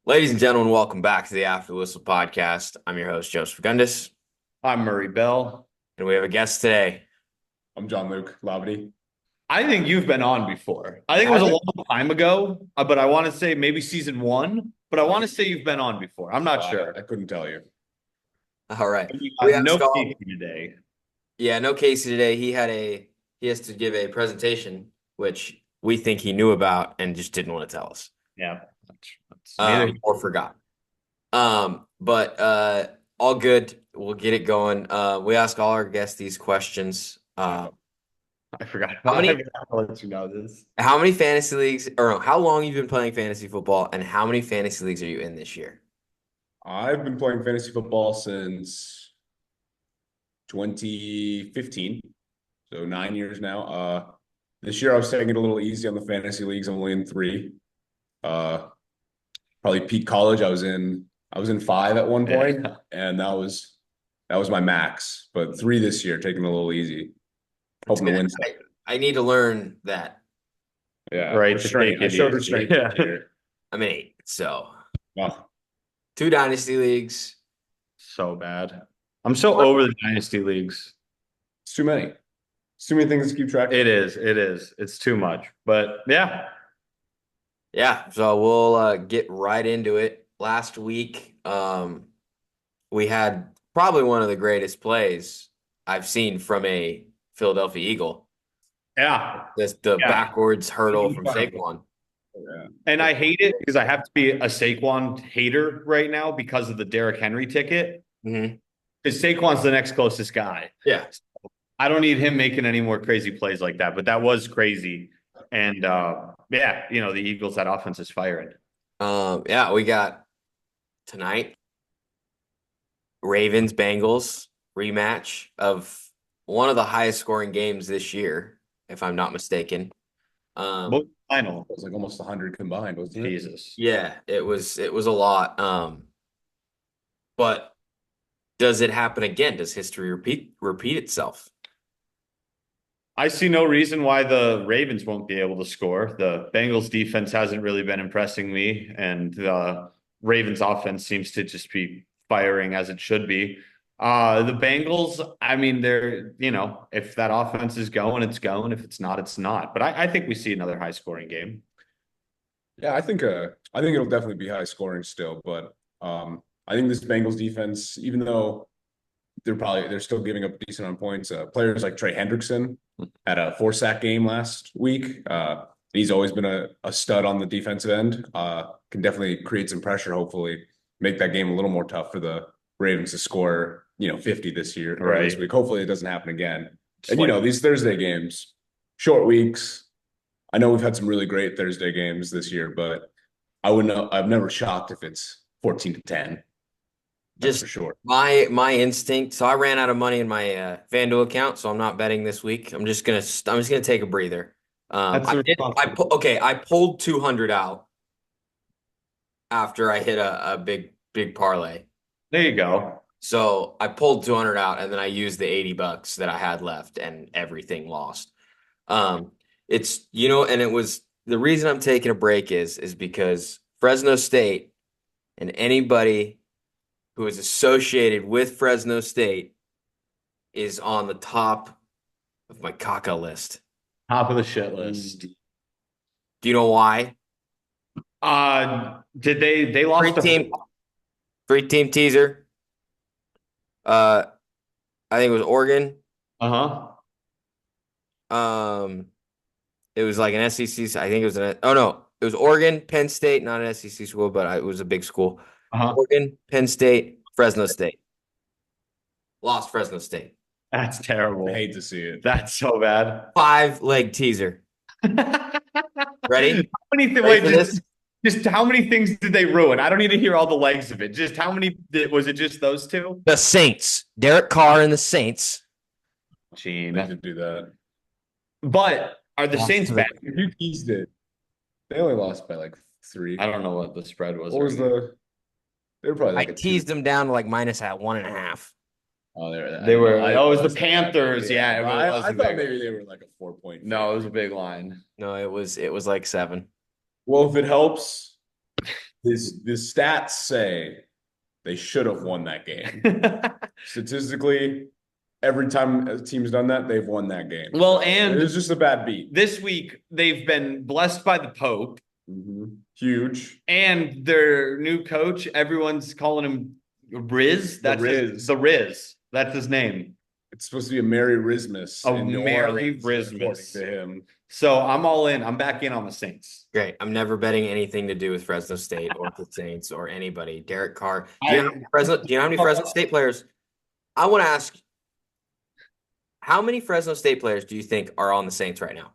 Ladies and gentlemen, welcome back to the After the Whistle podcast. I'm your host, Joseph Gundis, I'm Murray Bell. and we have a guest today. I'm John Luke Labadie. I think you've been on before. I think it was a long time ago, but I want to say maybe season one, but I want to say you've been on before. I'm not sure. I couldn't tell you. All right. We We got no asked all, Casey today. yeah, no Casey today. He has to give a presentation, which we think he knew about and just didn't want to tell us. Yeah. Neither. Or forgot. But all good. We'll get it going. We ask all our guests these questions. I forgot. How many- I forgot to let you know this. How many fantasy leagues, or no, how long you've been playing fantasy football, and how many fantasy leagues are you in this year? I've been playing fantasy football since 2015, so 9 years now. This year I was taking it a little easy on the fantasy leagues. I'm only in three. Probably peak college. I was in five at one point, Yeah. and that was my max. But three this year, taking it a little easy, hoping to win. I need to learn that. Yeah, Right, restraint. to I take it showed easy. restraint Yeah. this year. I'm in 8, so Well, 2 dynasty leagues. So bad. I'm so over the dynasty leagues. it's too many. It's too many things to keep track of. It is. It is. It's too much. But yeah. Yeah, so we'll get right into it. Last week, we had probably one of the greatest plays I've seen from a Philadelphia Eagle. Yeah. The Yeah. backwards hurdle from Incredible. Saquon. Yeah. And I hate it because I have to be a Saquon hater right now because of the Derrick Henry ticket. Mm-hmm. Because Saquon's the next closest guy. Yeah. I don't need him making any more crazy plays like that, but that was crazy. And yeah, the Eagles, that offense is firing. Yeah, we got tonight Ravens Bengals rematch of one of the highest scoring games this year, if I'm not mistaken. What final? It was like almost 100 combined, wasn't it? Jesus. Yeah, it was a lot. But does it happen again? Does history repeat itself? I see no reason why the Ravens won't be able to score. The Bengals defense hasn't really been impressing me, and the Ravens offense seems to just be firing as it should be. The Bengals, I mean, if that offense is going, it's going. If it's not, it's not. But I think we see another high scoring game. Yeah, I think it'll definitely be high scoring still, but I think this Bengals defense, even though they're still giving up a decent amount of points, players like Trey Hendrickson had a 4-sack game last week. He's always been a stud on the defensive end. Can definitely create some pressure, hopefully make that game a little more tough for the Ravens to score, 50 this year or this Right. week. Hopefully it doesn't happen again. Just And like- these Thursday games, short weeks. I know we've had some really great Thursday games this year, but I'm never shocked if it's 14-10. That's Just for sure. my instinct. So I ran out of money in my FanDuel account, so I'm not betting this week. I'm just gonna take a breather. That's I pulled 200 out after I hit a big parlay. There you go. So I pulled 200 out and then I used the $80 that I had left and everything lost. It's and it was the reason I'm taking a break is because Fresno State and anybody who is associated with Fresno State is on the top of my caca list. Top of the shit list. Do you know why? Did they lost Free team teaser. I think it was Oregon. Uh-huh. It was like an SEC. I think it was it was Oregon, Penn State, not an SEC school, but it was a big school. Uh-huh. Oregon, Penn State, Fresno State. Lost Fresno State. That's terrible. I hate to see it. That's so bad. 5-leg teaser. Ready? How many Ready for this? just how many things did they ruin? I don't need to hear all the legs of it. Just how many was it just those two? The Saints. Derek Carr and the Saints. They Gene. did do that. But are the Saints bad? You teased it. They only lost by like 3. I don't know what the spread was. What was the? They were probably I like a 2. teased them down to like minus at 1.5. Oh, They were. I- Oh, it was the I- Panthers. Yeah, it I was a thought big maybe they were like a 4-point. No, it was a big line. No, it was like 7. Well, if it helps, the stats say they should have won that game. Statistically, every time a team's done that, they've won that game. Well, So and it was just a bad beat. this week they've been blessed by the Pope Huge. and their new coach. Everyone's calling him Riz. That's Riz. the Riz. That's his name. It's supposed to be a Merry Rismus. A in New Merry Orleans, Rismus. according to him. So I'm all in. I'm back in on the Saints. Great. I'm never betting anything to do with Fresno State or the Saints or anybody. Derek Carr. Do you know how many Fresno State players? I want to ask, how many Fresno State players do you think are on the Saints right now?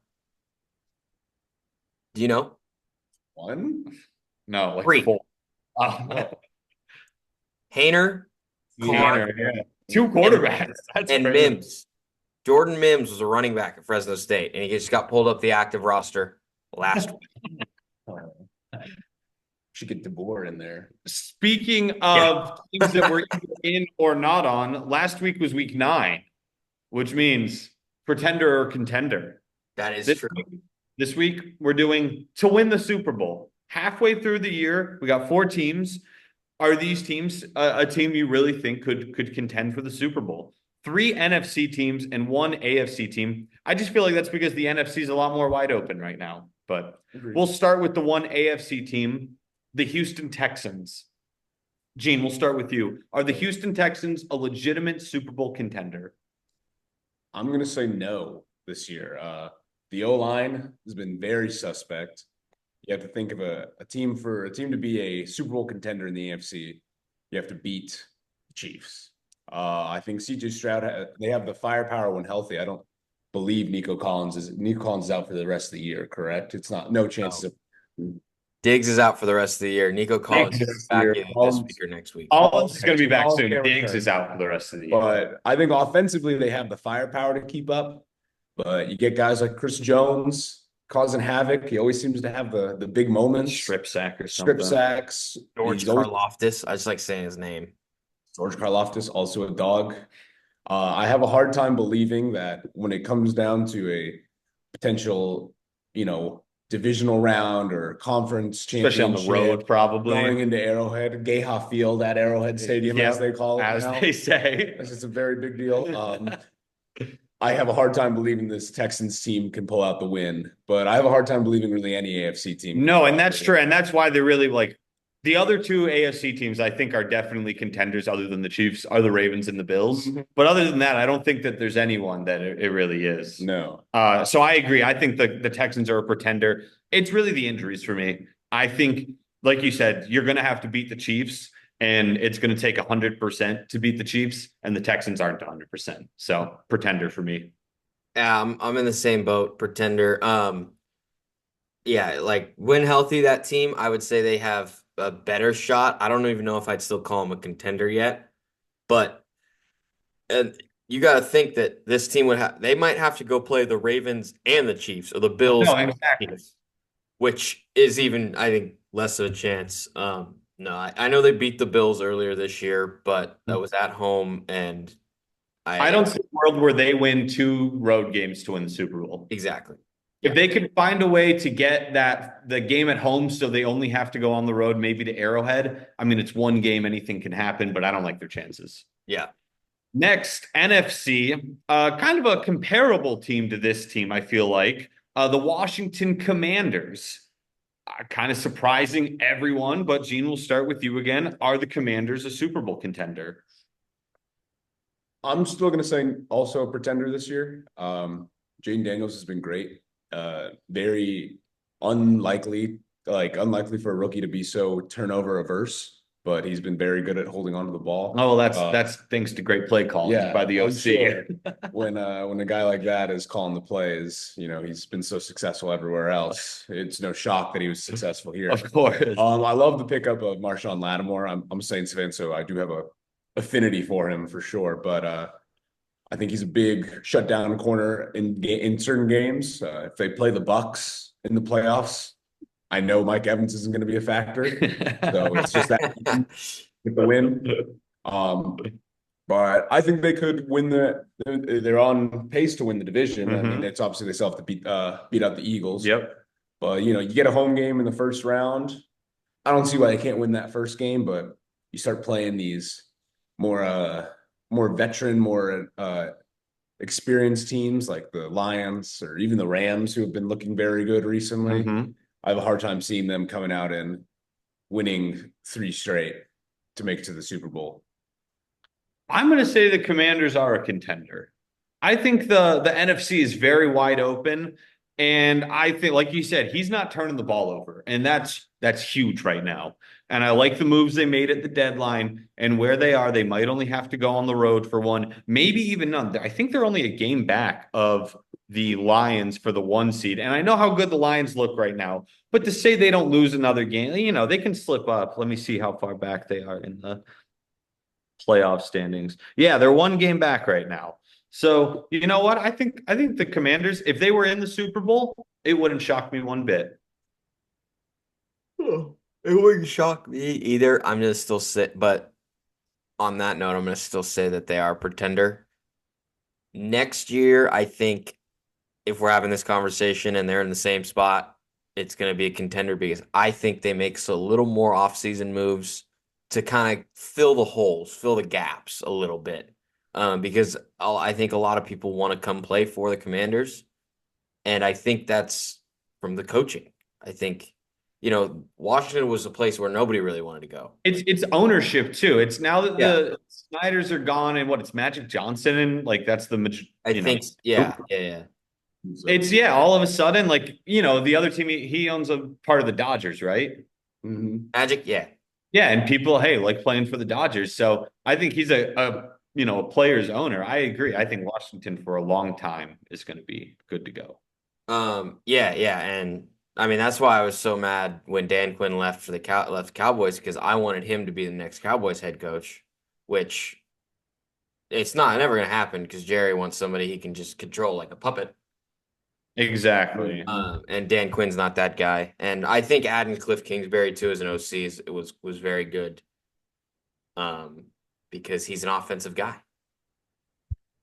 Do you know? One? No, like 3. 4. Hayner, Carr, Yeah. 2 quarterbacks. That's and crazy. Mims. Jordan Mims was a running back at Fresno State, and he just got pulled up the active roster last week. Should get DeBoer in there. Speaking of teams that were either in or not on, last week was week 9, which means pretender or contender. That is This true. This week, we're doing to win the Super Bowl. Halfway through the year, we got 4 teams. Are these teams a team you really think could contend for the Super Bowl? 3 NFC teams and 1 AFC team. I just feel like that's because the NFC is a lot more wide open right now. But we'll start with the 1 AFC team, the Houston Texans. Gene, we'll start with you. Are the Houston Texans a legitimate Super Bowl contender? I'm going to say no this year. The O-line has been very suspect. You have to think of a team to be a Super Bowl contender in the AFC. You have to beat the Chiefs. I think CJ Stroud, they have the firepower when healthy. I don't believe Nico Collins is out for the rest of the year, correct? It's not, no chances of. Diggs is out for the rest of the year. Nico Collins is back either this week or next week. Collins is going to be back Collins soon. can't Diggs return. is out for the rest of the year. But I think offensively, they have the firepower to keep up. But you get guys like Chris Jones causing havoc. He always seems to have the big moments. Strip sack or something. Strip sacks. George He's always- Karlaftis. I just like saying his name. George Karlaftis, also a dog. I have a hard time believing that when it comes down to a potential, divisional round or conference Especially on championship, the road, probably. going into Arrowhead, Gayha Field at Arrowhead Stadium, Yep, as they call it. as now. they say. It's a very big deal. I have a hard time believing this Texans team can pull out the win, but I have a hard time believing really any AFC team. No, and that's true. And that's why they're really like the other 2 AFC teams I think are definitely contenders other than the Chiefs are the Ravens and the Bills. Mhm. But other than that, I don't think that there's anyone that it really is. No. So I agree. I think the Texans are a pretender. It's really the injuries for me. I think, like you said, you're going to have to beat the Chiefs, and it's going to take 100% to beat the Chiefs, and the Texans aren't 100%. So pretender for me. Yeah, I'm in the same boat, pretender. Yeah, like when healthy, that team, I would say they have a better shot. I don't even know if I'd still call them a contender yet, but you got to think that this team they might have to go play the Ravens and the Chiefs or the Bills, No, and the exactly. Chiefs, which is even, I think, less of a chance. No, I know they beat the Bills earlier this year, but that was at home, and I don't see a world where they win 2 road games to win the Super Bowl. exactly. If they could find a way to get the game at home so they only have to go on the road, maybe to Arrowhead. I mean, it's 1 game, anything can happen, but I don't like their chances. Yeah. Next, NFC, kind of a comparable team to this team, I feel like. The Washington Commanders. Kind of surprising everyone, but Gene, we'll start with you again. Are the Commanders a Super Bowl contender? I'm still going to say also a pretender this year. Jaden Daniels has been great. Very unlikely for a rookie to be so turnover averse, but he's been very good at holding on to the ball. Oh, that's thanks to great play calling by the I'm OC. sure when a guy like that is calling the plays, he's been so successful everywhere else. It's no shock that he was successful here. Of course. I love the pickup of Marshawn Lattimore. I'm a Saints fan, so I do have a affinity for him for sure. But I think he's a big shutdown corner in certain games. If they play the Bucs in the playoffs, I know Mike Evans isn't going to be a factor. So it's just that with the win. But I think they could win they're on pace to win the division. I mean, it's obviously they still have to beat out the Eagles. Yep. But you get a home game in the first round. I don't see why they can't win that first game, but you start playing these more veteran, more experienced teams like the Lions or even the Rams, who have been looking very good recently. Mhm. I have a hard time seeing them coming out and winning 3 straight to make it to the Super Bowl. I'm going to say the Commanders are a contender. I think the NFC is very wide open, and I think, like you said, he's not turning the ball over, and that's huge right now. And I like the moves they made at the deadline and where they are. They might only have to go on the road for one, maybe even none. I think they're only a game back of the Lions for the 1 seed, and I know how good the Lions look right now. But to say they don't lose another game, they can slip up. Let me see how far back they are in the playoff standings. Yeah, they're 1 game back right now. So you know what? I think the Commanders, if they were in the Super Bowl, it wouldn't shock me one bit. It wouldn't shock me either. I'm gonna still sit, but on that note, I'm gonna still say that they are a pretender. Next year, I think if we're having this conversation and they're in the same spot, it's gonna be a contender because I think they make a little more offseason moves to kind of fill the holes, fill the gaps a little bit. Because I think a lot of people want to come play for the Commanders, and I think that's from the coaching. I think, Washington was a place where nobody really wanted to go. It's ownership too. It's now that Yeah. the Snyders are gone and it's Magic Johnson and like that's I think, yeah, yeah, yeah. It's all of a sudden the other team he owns a part of the Dodgers, right? Mm-hmm. Magic, yeah. Yeah, and people, hey, like playing for the Dodgers. So I think he's a player's owner. I agree. I think Washington for a long time is going to be good to go. Yeah, yeah, and I mean that's why I was so mad when Dan Quinn left for the Cowboys because I wanted him to be the next Cowboys head coach, which it's not never gonna happen because Jerry wants somebody he can just control like a puppet. Exactly. And Dan Quinn's not that guy. And I think adding Cliff Kingsbury too as an OC was very good. Because he's an offensive guy.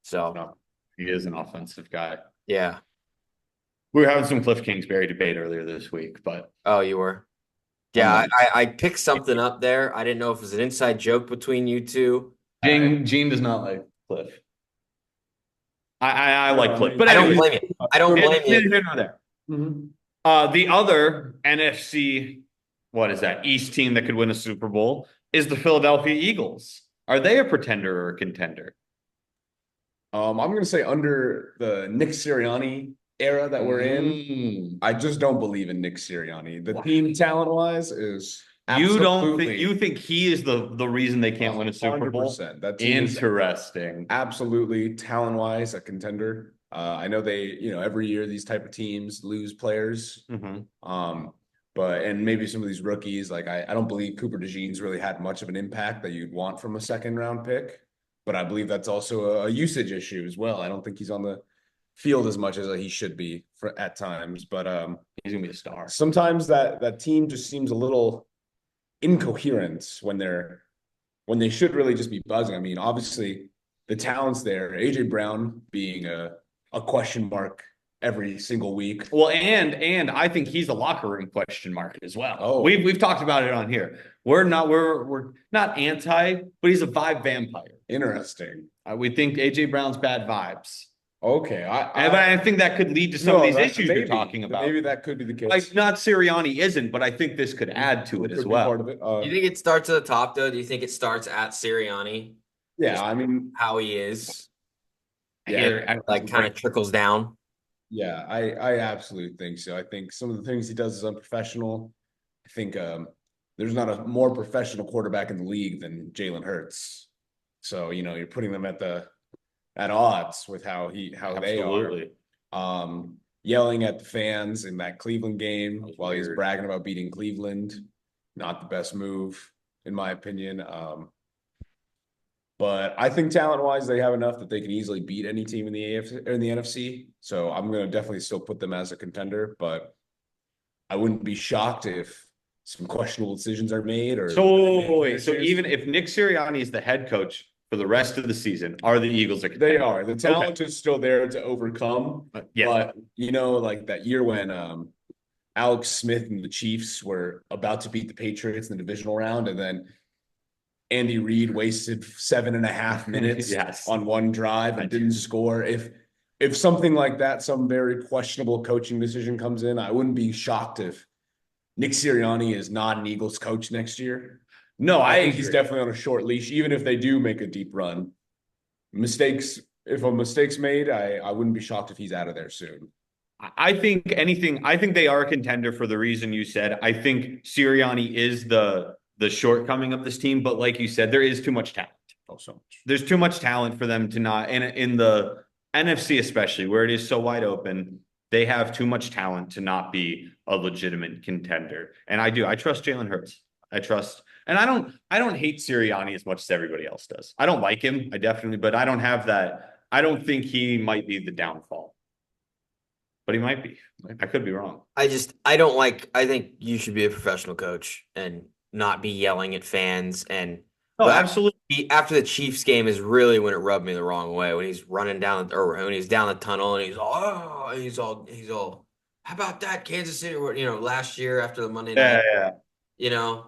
So No, he is an offensive guy. yeah. We were having some Cliff Kingsbury debate earlier this week, but Oh, you were. Yeah, I picked something up there. I didn't know if it was an inside joke between you two. Gene does not like Cliff. I like Cliff, but I don't anyways, blame you. I don't blame neither you. here nor there. Mm-hmm. The other NFC, what is that, East team that could win a Super Bowl is the Philadelphia Eagles. Are they a pretender or a contender? I'm going to say under the Nick Sirianni era that we're in, I just don't believe in Nick Sirianni. The team talent-wise is You think he is the reason they can't win a Super Bowl? 100%. That team is Interesting. absolutely talent-wise a contender. I know they, every year these type of teams lose players. But and maybe some of these rookies, like I don't believe Cooper DeJean's really had much of an impact that you'd want from a second round pick. But I believe that's also a usage issue as well. I don't think he's on the field as much as he should be at times. But He's gonna be a star. sometimes that team just seems a little incoherent when they should really just be buzzing. I mean, obviously the talent's there. AJ Brown being a question mark every single week. Well, and I think he's a locker room question mark as well. Oh. We've talked about it on here. We're not anti, but he's a vibe vampire. Interesting. We think AJ Brown's bad vibes. Okay, But I think that could lead to some of these issues maybe, you're talking about. Maybe that could be the case. Like, not Sirianni isn't, but I think this could add to it as well. Part of it. Do you think it starts at the top though? Do you think it starts at Sirianni? Yeah, I mean, How he is, yeah, like kind of trickles down. yeah, I absolutely think so. I think some of the things he does is unprofessional. I think there's not a more professional quarterback in the league than Jalen Hurts. So you're putting them at odds with how they are. Yelling at the fans in that Cleveland game while he's bragging about beating Cleveland, not the best move in my opinion. But I think talent-wise, they have enough that they can easily beat any team in the AFC or in the NFC. So I'm going to definitely still put them as a contender, but I wouldn't be shocked if some questionable decisions are made. Or So even if Nick Sirianni is the head coach for the rest of the season, are the Eagles a contender? They are. The talent is still there to overcome. Yeah. But like that year when Alex Smith and the Chiefs were about to beat the Patriots in the divisional round, and then Andy Reid wasted 7.5 minutes Yes. on one drive and didn't score. If something like that, some very questionable coaching decision comes in, I wouldn't be shocked if Nick Sirianni is not an Eagles coach next year. No, I I think he's agree. definitely on a short leash, even if they do make a deep run. If a mistake's made, I wouldn't be shocked if he's out of there soon. I think I think they are a contender for the reason you said. I think Sirianni is the shortcoming of this team, but like you said, there is too much talent. Oh, so much. There's too much talent for them to not, and in the NFC especially, where it is so wide open, they have too much talent to not be a legitimate contender. And I trust Jalen Hurts. And I don't hate Sirianni as much as everybody else does. I don't like him, but I don't have that. I don't think he might be the downfall, but he might be. I could be wrong. I don't like, I think you should be a professional coach and not be yelling at fans. And No, but absolutely. after the Chiefs game is really when it rubbed me the wrong way, when he's running down, or when he's down the tunnel and he's all, how about that Kansas City? Last year after the Monday night, Yeah. you know,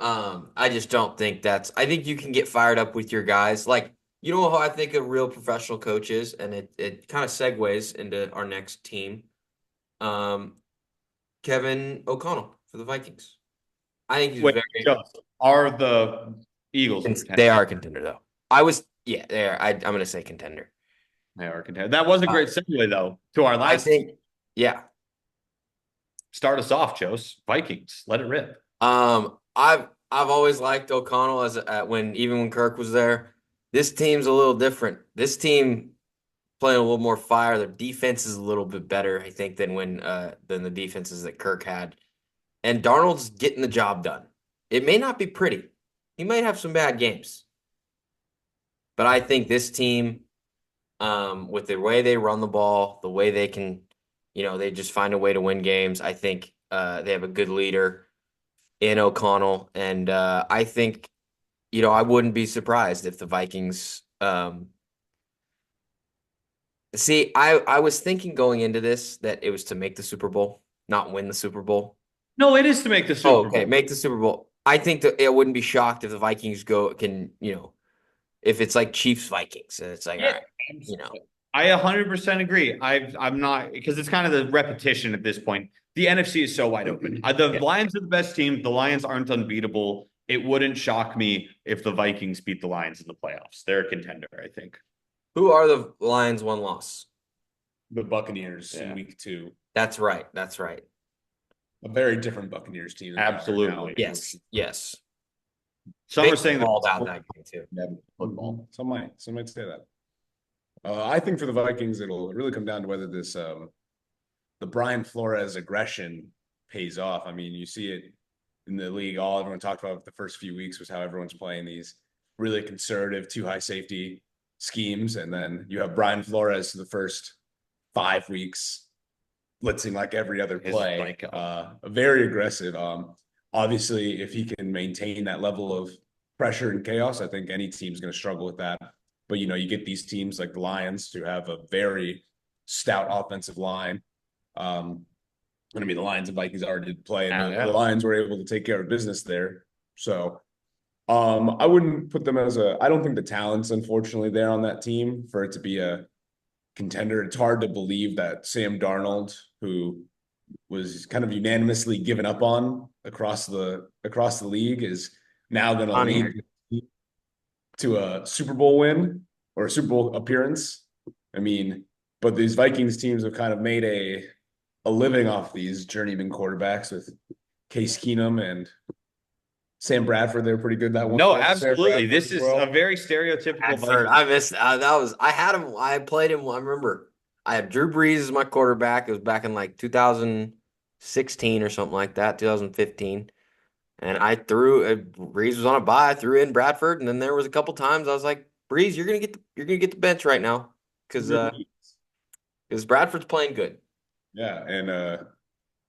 I just don't think I think you can get fired up with your guys. Like, you know how I think a real professional coach is, and it kind of segues into our next team. Kevin O'Connell for the Vikings. I think he's Wait, are the Eagles a contender? They are a contender, though. They are. I'm going to say contender. They are a contender. That was a great segue, though, to our I last. think, yeah. Start us off, Jose. Vikings. Let it rip. I've always liked O'Connell even when Kirk was there. This team's a little different. This team playing a little more fire. Their defense is a little bit better, I think, than the defenses that Kirk had. And Darnold's getting the job done. It may not be pretty. He might have some bad games. But I think this team, with the way they run the ball, the way they can, they just find a way to win games. I think they have a good leader in O'Connell. And I think, I wouldn't be surprised if the Vikings see, I was thinking going into this that it was to make the Super Bowl, not win the Super Bowl. No, it is to make the Super Bowl. Okay, make the Super Bowl. I think that it wouldn't be shocked if the Vikings if it's like Chiefs Vikings, and it's like, all right, I 100% agree. I'm not, because it's kind of the repetition at this point. The NFC is so wide open. The Lions are the best team. The Lions aren't unbeatable. It wouldn't shock me if the Vikings beat the Lions in the playoffs. They're a contender, I think. Who are the Lions' one loss? The Buccaneers in week 2. That's right. A very different Buccaneers team. Absolutely. Yes. Some are saying all about that game too. Football. Some might say that. I think for the Vikings, it'll really come down to whether this the Brian Flores aggression pays off. I mean, you see it in the league. All everyone talked about the first few weeks was how everyone's playing these really conservative, too high safety schemes, and then you have Brian Flores the first 5 weeks blitzing like every other play. Very aggressive. Obviously, if he can maintain that level of pressure and chaos, I think any team's going to struggle with that. But, you get these teams like the Lions who have a very stout offensive line. The Lions and Vikings already did play, and the Lions were able to take care of business there. So I wouldn't put them I don't think the talent's unfortunately there on that team for it to be a contender. It's hard to believe that Sam Darnold, who was kind of unanimously given up on across the league, is now going to lead to a Super Bowl win or a Super Bowl appearance. I mean, but these Vikings teams have kind of made a living off these journeyman quarterbacks with Case Keenum and Sam Bradford. They're pretty good that one. No, absolutely. This is a very stereotypical. I missed I had him. I played him. I remember I had Drew Brees as my quarterback. It was back in like 2016 or something like that, 2015. And I Brees was on a bye. I threw in Bradford, and then there was a couple times I was like, Brees, you're gonna get the bench right now because Bradford's playing good. Yeah, and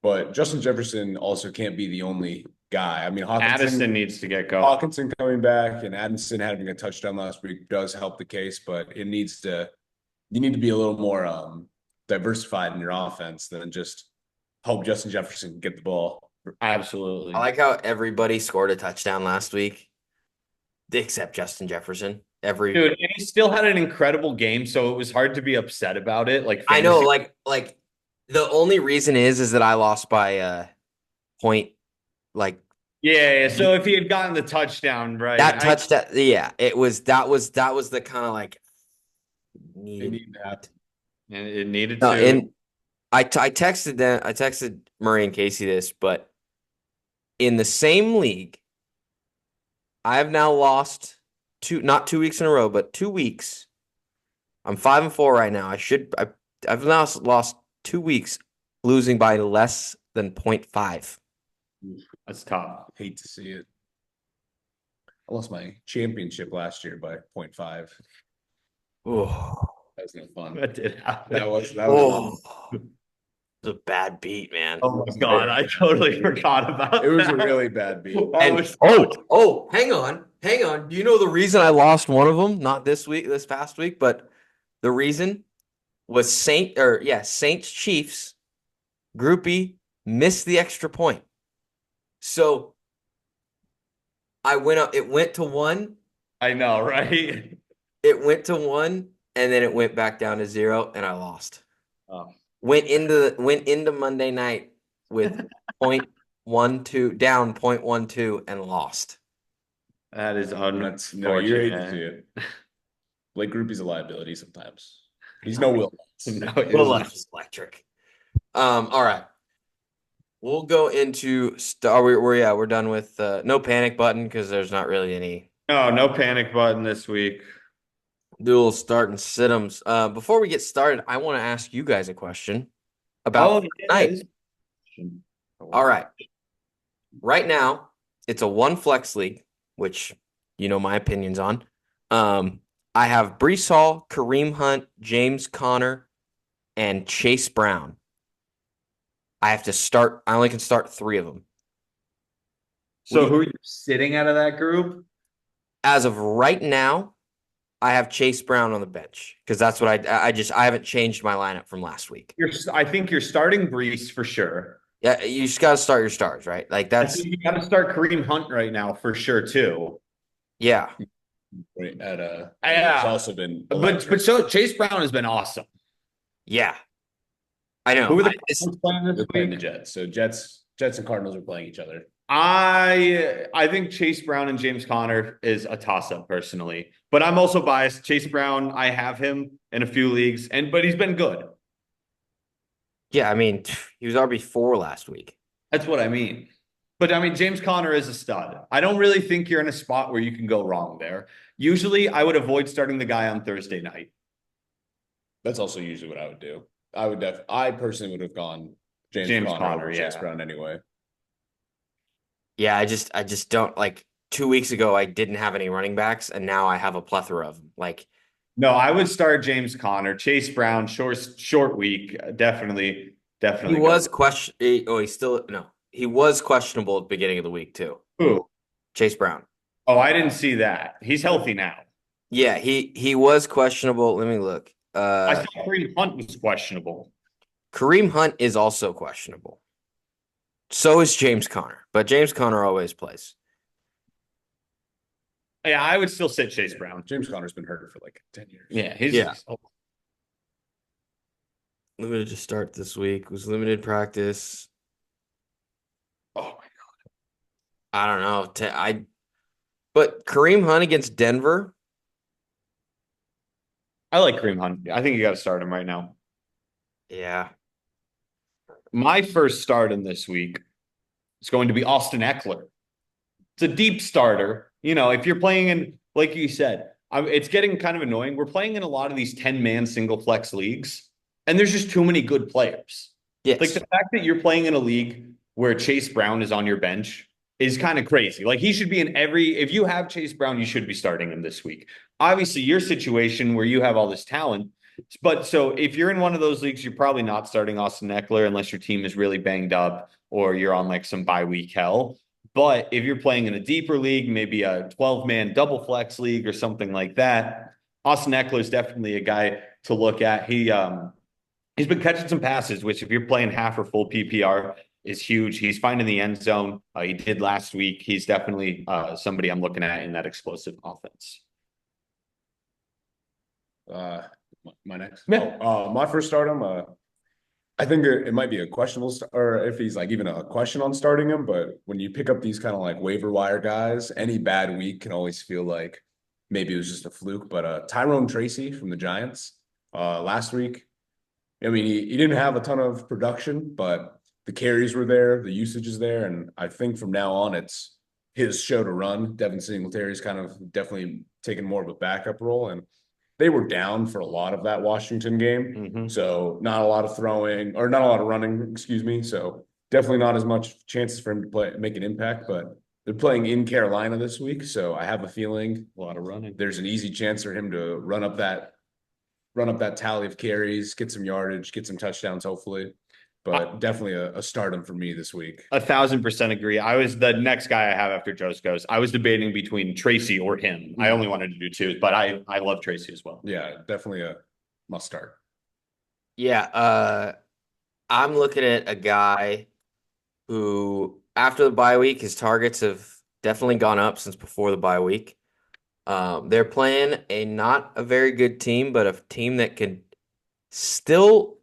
but Justin Jefferson also can't be the only guy. I mean, Addison needs to get going. Hawkinson coming back and Addison having a touchdown last week does help the case, but you need to be a little more diversified in your offense than just hope Justin Jefferson can get the ball. Absolutely. I like how everybody scored a touchdown last week, except Justin Jefferson. Dude, and he still had an incredible game, so it was hard to be upset about it. Like I know, fantasy. like the only reason is that I lost by point, like Yeah. So if he had gotten the touchdown, right? that touchdown. Yeah, that was the kind of like They needed. need to have And it needed No, to. and I texted them. I texted Murray and Casey this, but in the same league, I have now lost not 2 weeks in a row, but 2 weeks. I'm 5-4 right now. I've now lost 2 weeks losing by less than 0.5. That's tough. hate to see it. I lost my championship last year by 0.5. Oh, That was no fun. That did happen. That was it was a bad beat, man. Oh my God, I totally forgot about it was a that. really bad beat. That And was hang on. Do you know the reason I lost one of them? Not this past week, but the reason was Saints Chiefs. Groupie missed the extra point. So I went up, it went to 1. I know, right? It went to 1 and then it went back down to 0 and I lost. Oh. Went into Monday night with 0.12 down 0.12 and lost. That is No, you hate to see unfortunate. it. Blake Groupie's a liability sometimes. He's no Will. No, it Will was- Levis is electric. All right. We'll go into we're done with no panic button because there's not really any no panic button this week. dual start and sit-ems. Before we get started, I want to ask you guys a question about night. All right. Right now, it's a one flex league, which you know my opinions on. I have Breece Hall, Kareem Hunt, James Conner, and Chase Brown. I only can start 3 of them. So who are you sitting out of that group? As of right now, I have Chase Brown on the bench because that's what I haven't changed my lineup from last week. I think you're starting Breece for sure. Yeah, you just got to start your stars, right? Like I that's think you got to start Kareem Hunt right now for sure too. yeah. Right, Yeah. It's also been But so Chase Brown has been awesome. Yeah. I know. Who are the It's- Cardinals playing this they're playing the week? Jets. So Jets and Cardinals are playing each other. I think Chase Brown and James Conner is a toss-up personally, but I'm also biased. Chase Brown, I have him in a few leagues, but he's been good. yeah, I mean, he was RB4 last week. That's what I mean. But I mean, James Conner is a stud. I don't really think you're in a spot where you can go wrong there. Usually, I would avoid starting the guy on Thursday night. That's also usually what I would do. I personally would have gone James James Conner Conner, over Chase yeah. Brown anyway. Yeah, I just don't like 2 weeks ago I didn't have any running backs and now I have a plethora of them. Like No, I would start James Conner. Chase Brown, short week, definitely. he was he was questionable at the beginning of the week too. Who? Chase Brown. Oh, I didn't see that. He's healthy now. Yeah, he was questionable. Let me look. I thought Kareem Hunt was questionable. Kareem Hunt is also questionable. So is James Conner, but James Conner always plays. Yeah, I would still sit Chase Brown. James Conner's been hurt for like 10 years. Yeah, Limited to start this week. Was limited practice. Oh my I don't know. But Kareem Hunt against Denver. I like Kareem Hunt. I think you got to start him right now. Yeah. My first start in this week is going to be Austin Eckler. It's a deep starter. You know, if you're playing in, like you said, it's getting kind of annoying. We're playing in a lot of these 10-man single flex leagues, and there's just too many good players. Yes. Like the fact that you're playing in a league where Chase Brown is on your bench is kind of crazy. Like he should be in if you have Chase Brown, you should be starting him this week. Obviously, your situation where you have all this talent. But so if you're in one of those leagues, you're probably not starting Austin Eckler unless your team is really banged up or you're on like some bye week hell. But if you're playing in a deeper league, maybe a 12-man double flex league or something like that, Austin Eckler is definitely a guy to look at. He He's been catching some passes, which if you're playing half or full PPR is huge. He's finding the end zone. He did last week. He's definitely somebody I'm looking at in that explosive offense. My next. Yeah. My first stardom. I think it might be a questionable, or if he's like even a question on starting him. But when you pick up these kind of like waiver wire guys, any bad week can always feel like maybe it was just a fluke. But Tyrone Tracy from the Giants, last week, I mean, he didn't have a ton of production, but the carries were there, the usage is there, and I think from now on it's his show to run. Devin Singletary's kind of definitely taken more of a backup role, and they were down for a lot of that Washington game. So not a lot of throwing or not a lot of running, excuse me. So definitely not as much chances for him to play make an impact, but they're playing in Carolina this week. So I have a feeling A lot of running. there's an easy chance for him to run up that tally of carries, get some yardage, get some touchdowns, hopefully. But definitely a stardom for me this week. 1,000% agree. I was the next guy I have after Joe's goes. I was debating between Tracy or him. I only wanted to do two, but I love Tracy as well. Yeah, definitely a must start. Yeah, I'm looking at a guy who, after the bye week, his targets have definitely gone up since before the bye week. They're playing not a very good team, but a team that can still,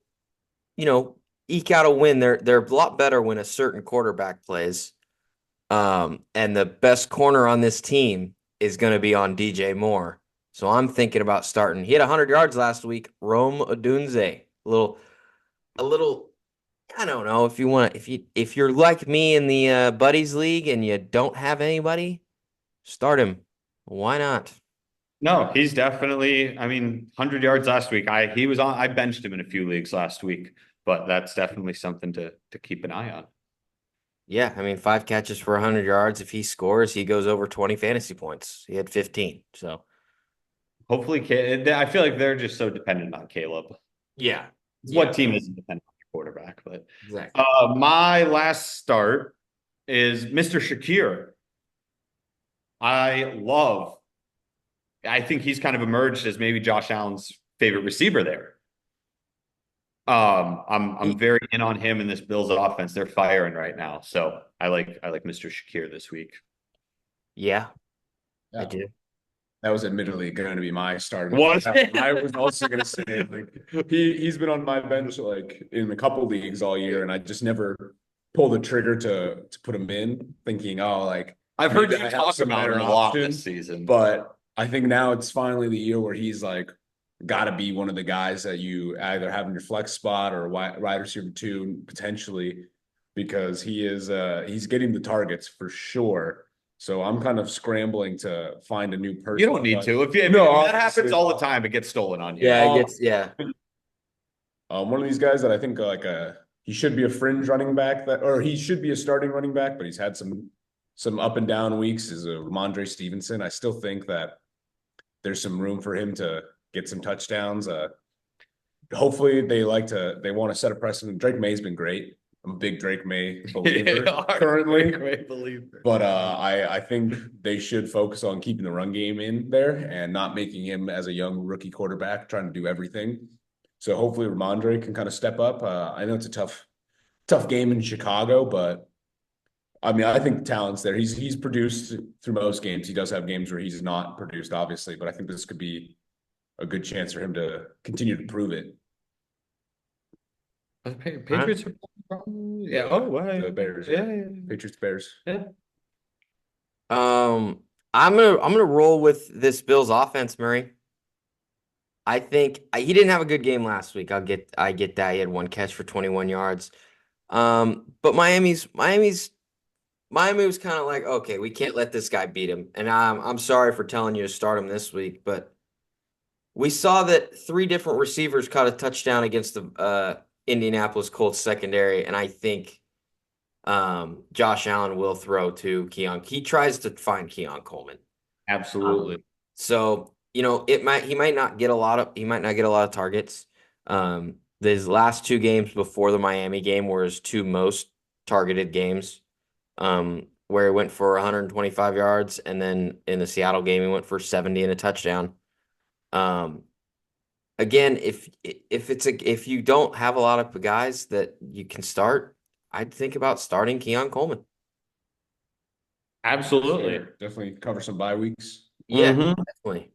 eke out a win. They're a lot better when a certain quarterback plays. And the best corner on this team is going to be on DJ Moore. So I'm thinking about starting. He had 100 yards last week. Rome Odunze. A little. I don't know if you want to. If you're like me in the buddies league and you don't have anybody, start him. Why not? No, he's definitely, 100 yards last week. I benched him in a few leagues last week, but that's definitely something to keep an eye on. Yeah, 5 catches for 100 yards. If he scores, he goes over 20 fantasy points. He had 15. So Hopefully, I feel like they're just so dependent on Caleb. yeah, What team isn't dependent on your quarterback? But exactly. my last start is Mr. Shakir. I think he's kind of emerged as maybe Josh Allen's favorite receiver there. I'm very in on him in this Bills offense. They're firing right now. So I like Mr. Shakir this week. Yeah, Yeah. I do. That was admittedly going to be my start. Was it? I was also going to say like he's been on my bench like in a couple leagues all year, and I just never pull the trigger to put him in, thinking, oh, like I've heard maybe you I have talk some about him better a lot option. this season. But I think now it's finally the year where he's like got to be one of the guys that you either have in your flex spot or wide receiver 2 potentially, because he's getting the targets for sure. So I'm kind of scrambling to find a new person. You don't need to. If that obviously. happens all the time, it gets stolen on you. Yeah, it gets One of these guys that I think he should be a fringe running back or he should be a starting running back, but he's had some up and down weeks is Ramondre Stevenson. I still think that there's some room for him to get some touchdowns. Hopefully they want to set a precedent. Drake May's been great. I'm a big Drake May believer currently. Great believer. But I think they should focus on keeping the run game in there and not making him as a young rookie quarterback trying to do everything. So hopefully Ramondre can kind of step up. I know it's a tough game in Chicago, but I think talent's there. He's produced through most games. He does have games where he's not produced, obviously, but I think this could be a good chance for him to continue to prove it. Patriots are yeah. Oh, wow. The Bears. Yeah. Patriots, Bears. Yeah. I'm gonna roll with this Bills offense, Murray. I think he didn't have a good game last week. I get that. He had 1 catch for 21 yards. But Miami was kind of like, okay, we can't let this guy beat him. And I'm sorry for telling you to start him this week, but we saw that 3 different receivers caught a touchdown against the Indianapolis Colts secondary, and I think Josh Allen will throw to Keon. He tries to find Keon Coleman. Absolutely. So he might not get a lot of targets. His last 2 games before the Miami game were his 2 most targeted games, where he went for 125 yards, and then in the Seattle game he went for 70 and a touchdown. again, if you don't have a lot of guys that you can start, I'd think about starting Keon Coleman. Absolutely. Definitely cover some bye weeks. Yeah, Mhm. definitely.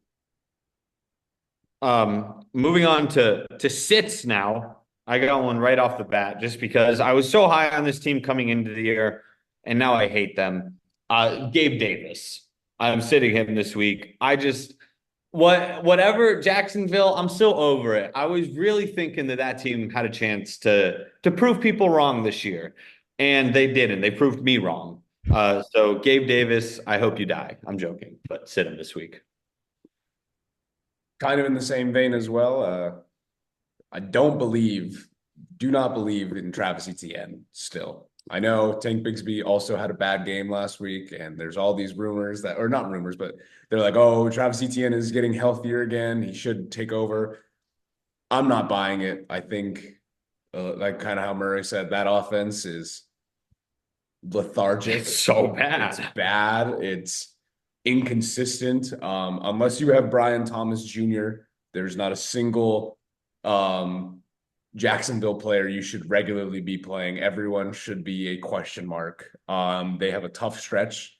Moving on to sits now. I got one right off the bat just because I was so high on this team coming into the year, and now I hate them. Gabe Davis. I'm sitting him this week. I just whatever Jacksonville, I'm still over it. I was really thinking that team had a chance to prove people wrong this year, and they didn't. They proved me wrong. So Gabe Davis, I hope you die. I'm joking, but sit him this week. Kind of in the same vein as well. I do not believe in Travis Etienne still. I know Tank Bigsby also had a bad game last week, and there's all these rumors that, or not rumors, but they're like, oh, Travis Etienne is getting healthier again. He should take over. I'm not buying it. I think, like kind of how Murray said, that offense is lethargic. It's so bad. It's bad. It's inconsistent. Unless you have Brian Thomas Jr., there's not a single Jacksonville player you should regularly be playing. Everyone should be a question mark. They have a tough stretch.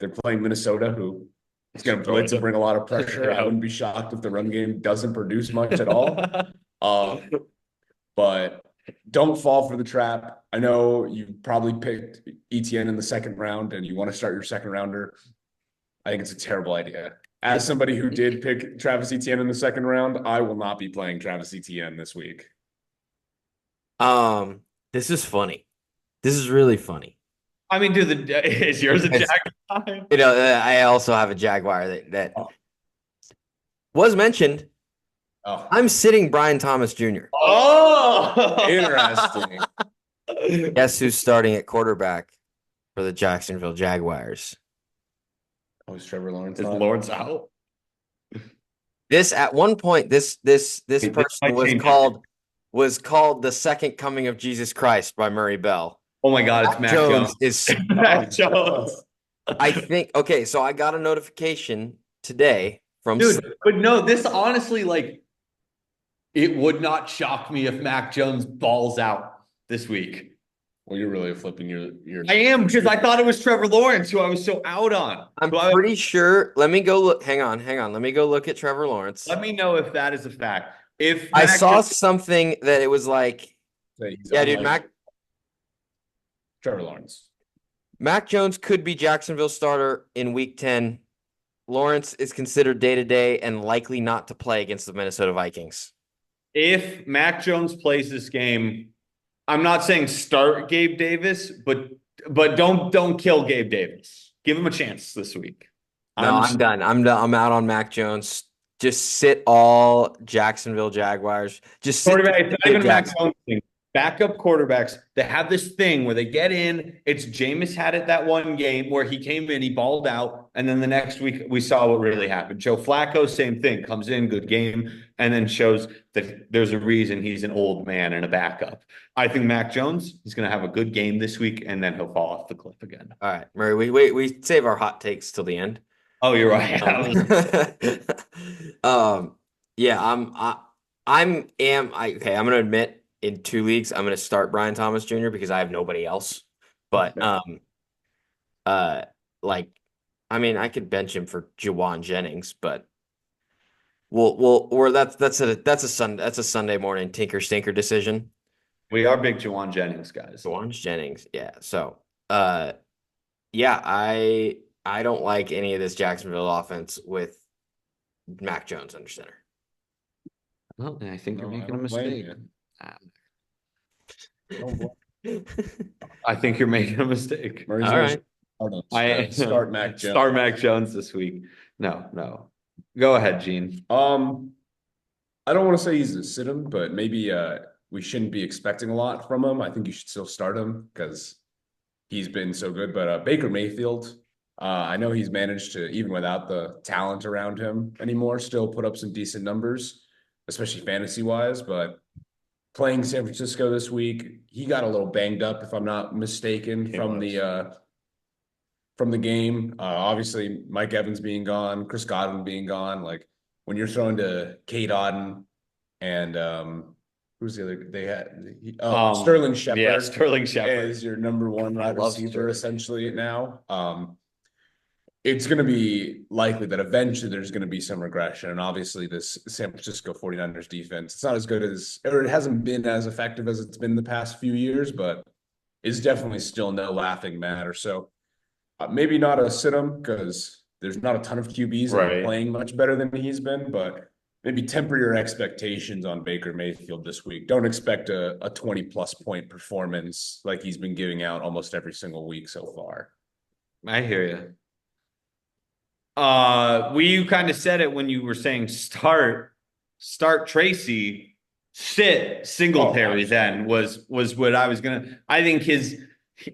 They're playing Minnesota, who is going to blitz and bring a lot of pressure. I wouldn't be shocked if the run game doesn't produce much at all. But don't fall for the trap. I know you probably picked ETN in the second round and you want to start your second rounder. I think it's a terrible idea. As somebody who did pick Travis Etienne in the second round, I will not be playing Travis Etienne this week. This is funny. This is really funny. I mean, dude, is yours a Jaguar? You know, I also have a Jaguar that was mentioned. Oh, I'm sitting Brian Thomas Jr. Oh, interesting. Guess who's starting at quarterback for the Jacksonville Jaguars? Oh, is Trevor Lawrence Is on? Lawrence out? This at one point, this This person might was change called the second coming of Jesus Christ by Murray Bell. Oh my God, it's Mac Jones Jones. is Mac Jones. I think okay, so I got a notification today from Dude, but no, this honestly, like, it would not shock me if Mac Jones balls out this week. Well, you're really flipping your. I am because I thought it was Trevor Lawrence who I was so out on. I'm Who I- pretty sure. Let me go look. Hang on. Let me go look at Trevor Lawrence. Let me know if that is a fact. If I Mac saw Jones- something that it was like, He's yeah, dude, unlike Trevor Lawrence. Mac Jones could be Jacksonville starter in week 10. Lawrence is considered day-to-day and likely not to play against the Minnesota Vikings. if Mac Jones plays this game, I'm not saying start Gabe Davis, but don't kill Gabe Davis. Give him a chance this week. No, I'm done. I'm done. I'm out on Mac Jones. Just sit all Jacksonville Jaguars. Just sit Quarterback, it's not even a Mac Jackson. Jones thing. Backup quarterbacks, they have this thing where they get in. It's Jameis had it that one game where he came in, he balled out, and then the next week we saw what really happened. Joe Flacco, same thing, comes in, good game, and then shows that there's a reason he's an old man and a backup. I think Mac Jones, he's going to have a good game this week, and then he'll fall off the cliff again. All right, Murray. We save our hot takes till the end. Oh, you're right. Yeah, I'm gonna admit in 2 leagues I'm gonna start Brian Thomas Jr. because I have nobody else. But like I mean I could bench him for Juwan Jennings, but that's a Sunday morning tinker stinker decision. We are big Juwan Jennings guys. Juwan Jennings, yeah. So yeah, I don't like any of this Jacksonville offense with Mac Jones under center. Well, I think you're No, I making a don't blame mistake. you. Don't blame- I think you're making a mistake. Murray's All gonna right. start Mac Jones. Start Mac Jones this week. No. Go ahead, Gene. I don't want to say he's a sit him, but maybe we shouldn't be expecting a lot from him. I think you should still start him because he's been so good. But Baker Mayfield, I know he's managed to, even without the talent around him anymore, still put up some decent numbers, especially fantasy wise. But playing San Francisco this week, he got a little banged up, if I'm not mistaken, from the game. Obviously, Mike Evans being gone, Chris Godwin being gone. Like when you're throwing to Kate Auden, and who's the other? They had Yeah, Sterling Shepard Sterling Shepard. is your number one I wide love receiver Sterling. essentially now. It's going to be likely that eventually there's going to be some regression. And obviously, this San Francisco 49ers defense, it's not as good as, or it hasn't been as effective as it's been in the past few years, but it's definitely still no laughing matter. So maybe not a sit him because there's not a ton of QBs that are Right. playing much better than he's been, but maybe temper your expectations on Baker Mayfield this week. Don't expect a 20 plus point performance like he's been giving out almost every single week so far. I hear you. You kind of said it when you were saying start Tracy, sit Singletary. Then was what I was gonna. I think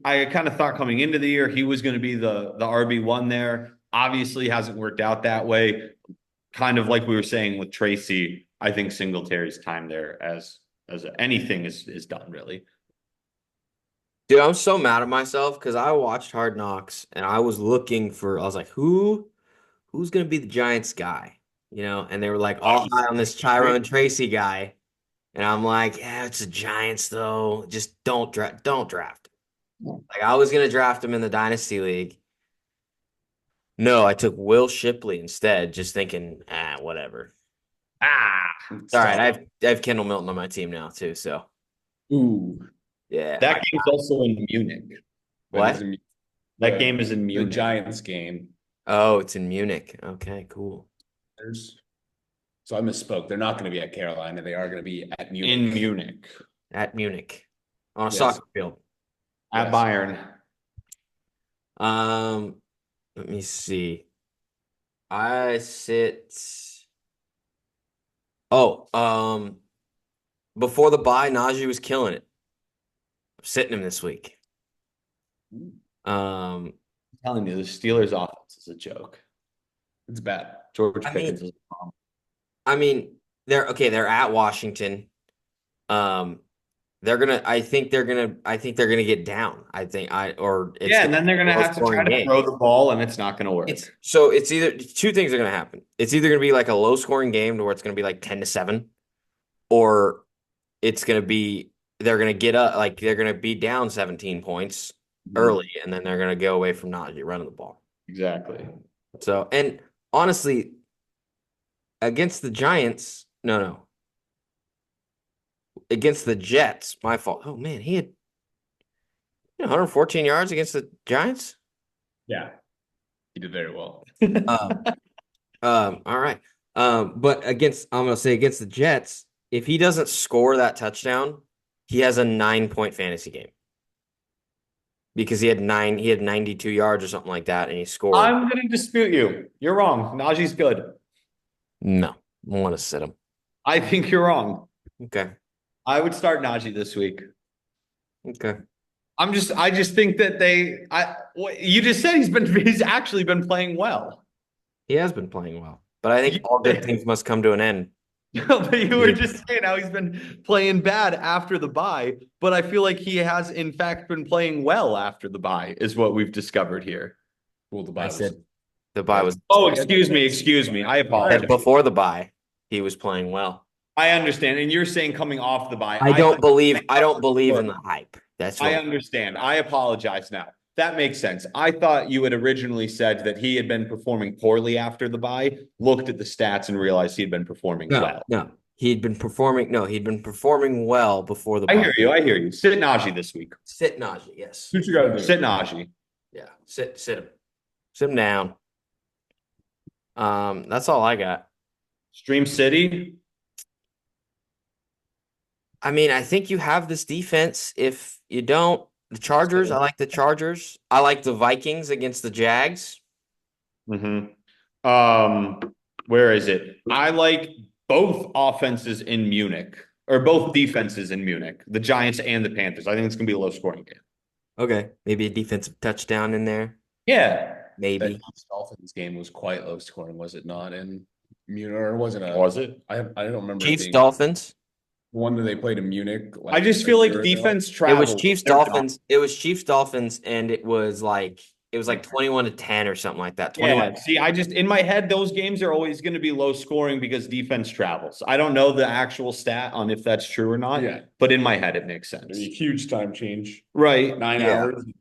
I kind of thought coming into the year he was going to be the RB1 there. Obviously, hasn't worked out that way. Kind of like we were saying with Tracy, I think Singletary's time there as anything is done really. Dude, I'm so mad at myself because I watched Hard Knocks and I was like, who's gonna be the Giants guy? You know, and they were like all high on this Tyrone Tracy guy. And I'm like, yeah, it's the Giants though. Just don't draft him. Like I was gonna draft him in the Dynasty League. No, I took Will Shipley instead, just thinking, whatever. It's all right. I have Kendall Milton on my team now too, so Ooh, yeah. That game's also in Munich. What? That game is in the Munich. Giants game. Oh, it's in Munich. Okay, cool. So I misspoke. They're not going to be at Carolina. They are going to be at Munich. In Munich. At Munich. On a Yes. soccer field. At Yes. Bayern. Let me see. I sit. Oh, before the bye, Najee was killing it. I'm sitting him this week. I'm telling you, the Steelers offense is a joke. It's bad. George I Pickens mean- is a bomb. I mean, they're at Washington. I think they're gonna get down. It's And then they're gonna have to try low-scoring to game. throw the ball, and it's not gonna work. It's either two things are gonna happen. It's either gonna be like a low scoring game to where it's gonna be like 10-7, or it's gonna be they're gonna get up, like they're gonna be down 17 points early, and then they're gonna go away from Najee running the ball. Exactly. So, and honestly, against the Giants, no. Against the Jets, my fault. Oh man, he had 114 yards against the Giants. Yeah. He did very well. All right. But I'm gonna say against the Jets, if he doesn't score that touchdown, he has a 9-point fantasy game. Because he had 92 yards or something like that, and he scored. I'm gonna dispute you. You're wrong. Najee's good. No, I want to sit him. I think you're wrong. Okay. I would start Najee this week. Okay. I just think that you just said he's actually been playing well. He has been playing well, but I think all good things must come to an end. But you were just saying how he's been playing bad after the bye, but I feel like he has in fact been playing well after the bye, is what we've discovered here. Well, the bye I was- said the bye was. Oh, excuse me. I apologize. Before the bye, he was playing well. I understand, and you're saying coming off the bye. I don't believe in the hype. That's what I understand. I apologize now. That makes sense. I thought you had originally said that he had been performing poorly after the bye, looked at the stats and realized he had been performing well. No, he'd been performing well before the bye. I hear you. Sit Najee this week. Sit Najee, yes. What you got to do? Sit Najee. Yeah, sit him. Sit him down. That's all I got. Stream City. I mean, I think you have this defense. If you don't, the Chargers, I like the Chargers. I like the Vikings against the Jags. Where is it? I like both offenses in Munich, or both defenses in Munich, the Giants and the Panthers. I think it's gonna be a low scoring game. Okay, maybe a defensive touchdown in there. Yeah. Maybe. That Dolphins game was quite low scoring, was it not? In Munich, or wasn't it? Was it? I don't remember. Chiefs, being Dolphins. one that they played in Munich. I just feel like a year ago. defense It travels. was Chiefs, Dolphins. It was Chiefs, Dolphins, and it was like It was like 21-10 or something like that. Yeah, 21. see, I just in my head, those games are always going to be low scoring because defense travels. I don't know the actual stat on if that's true or not, Yeah. but in my head, it makes I sense. mean, huge time change. Right. 9 hours. is pretty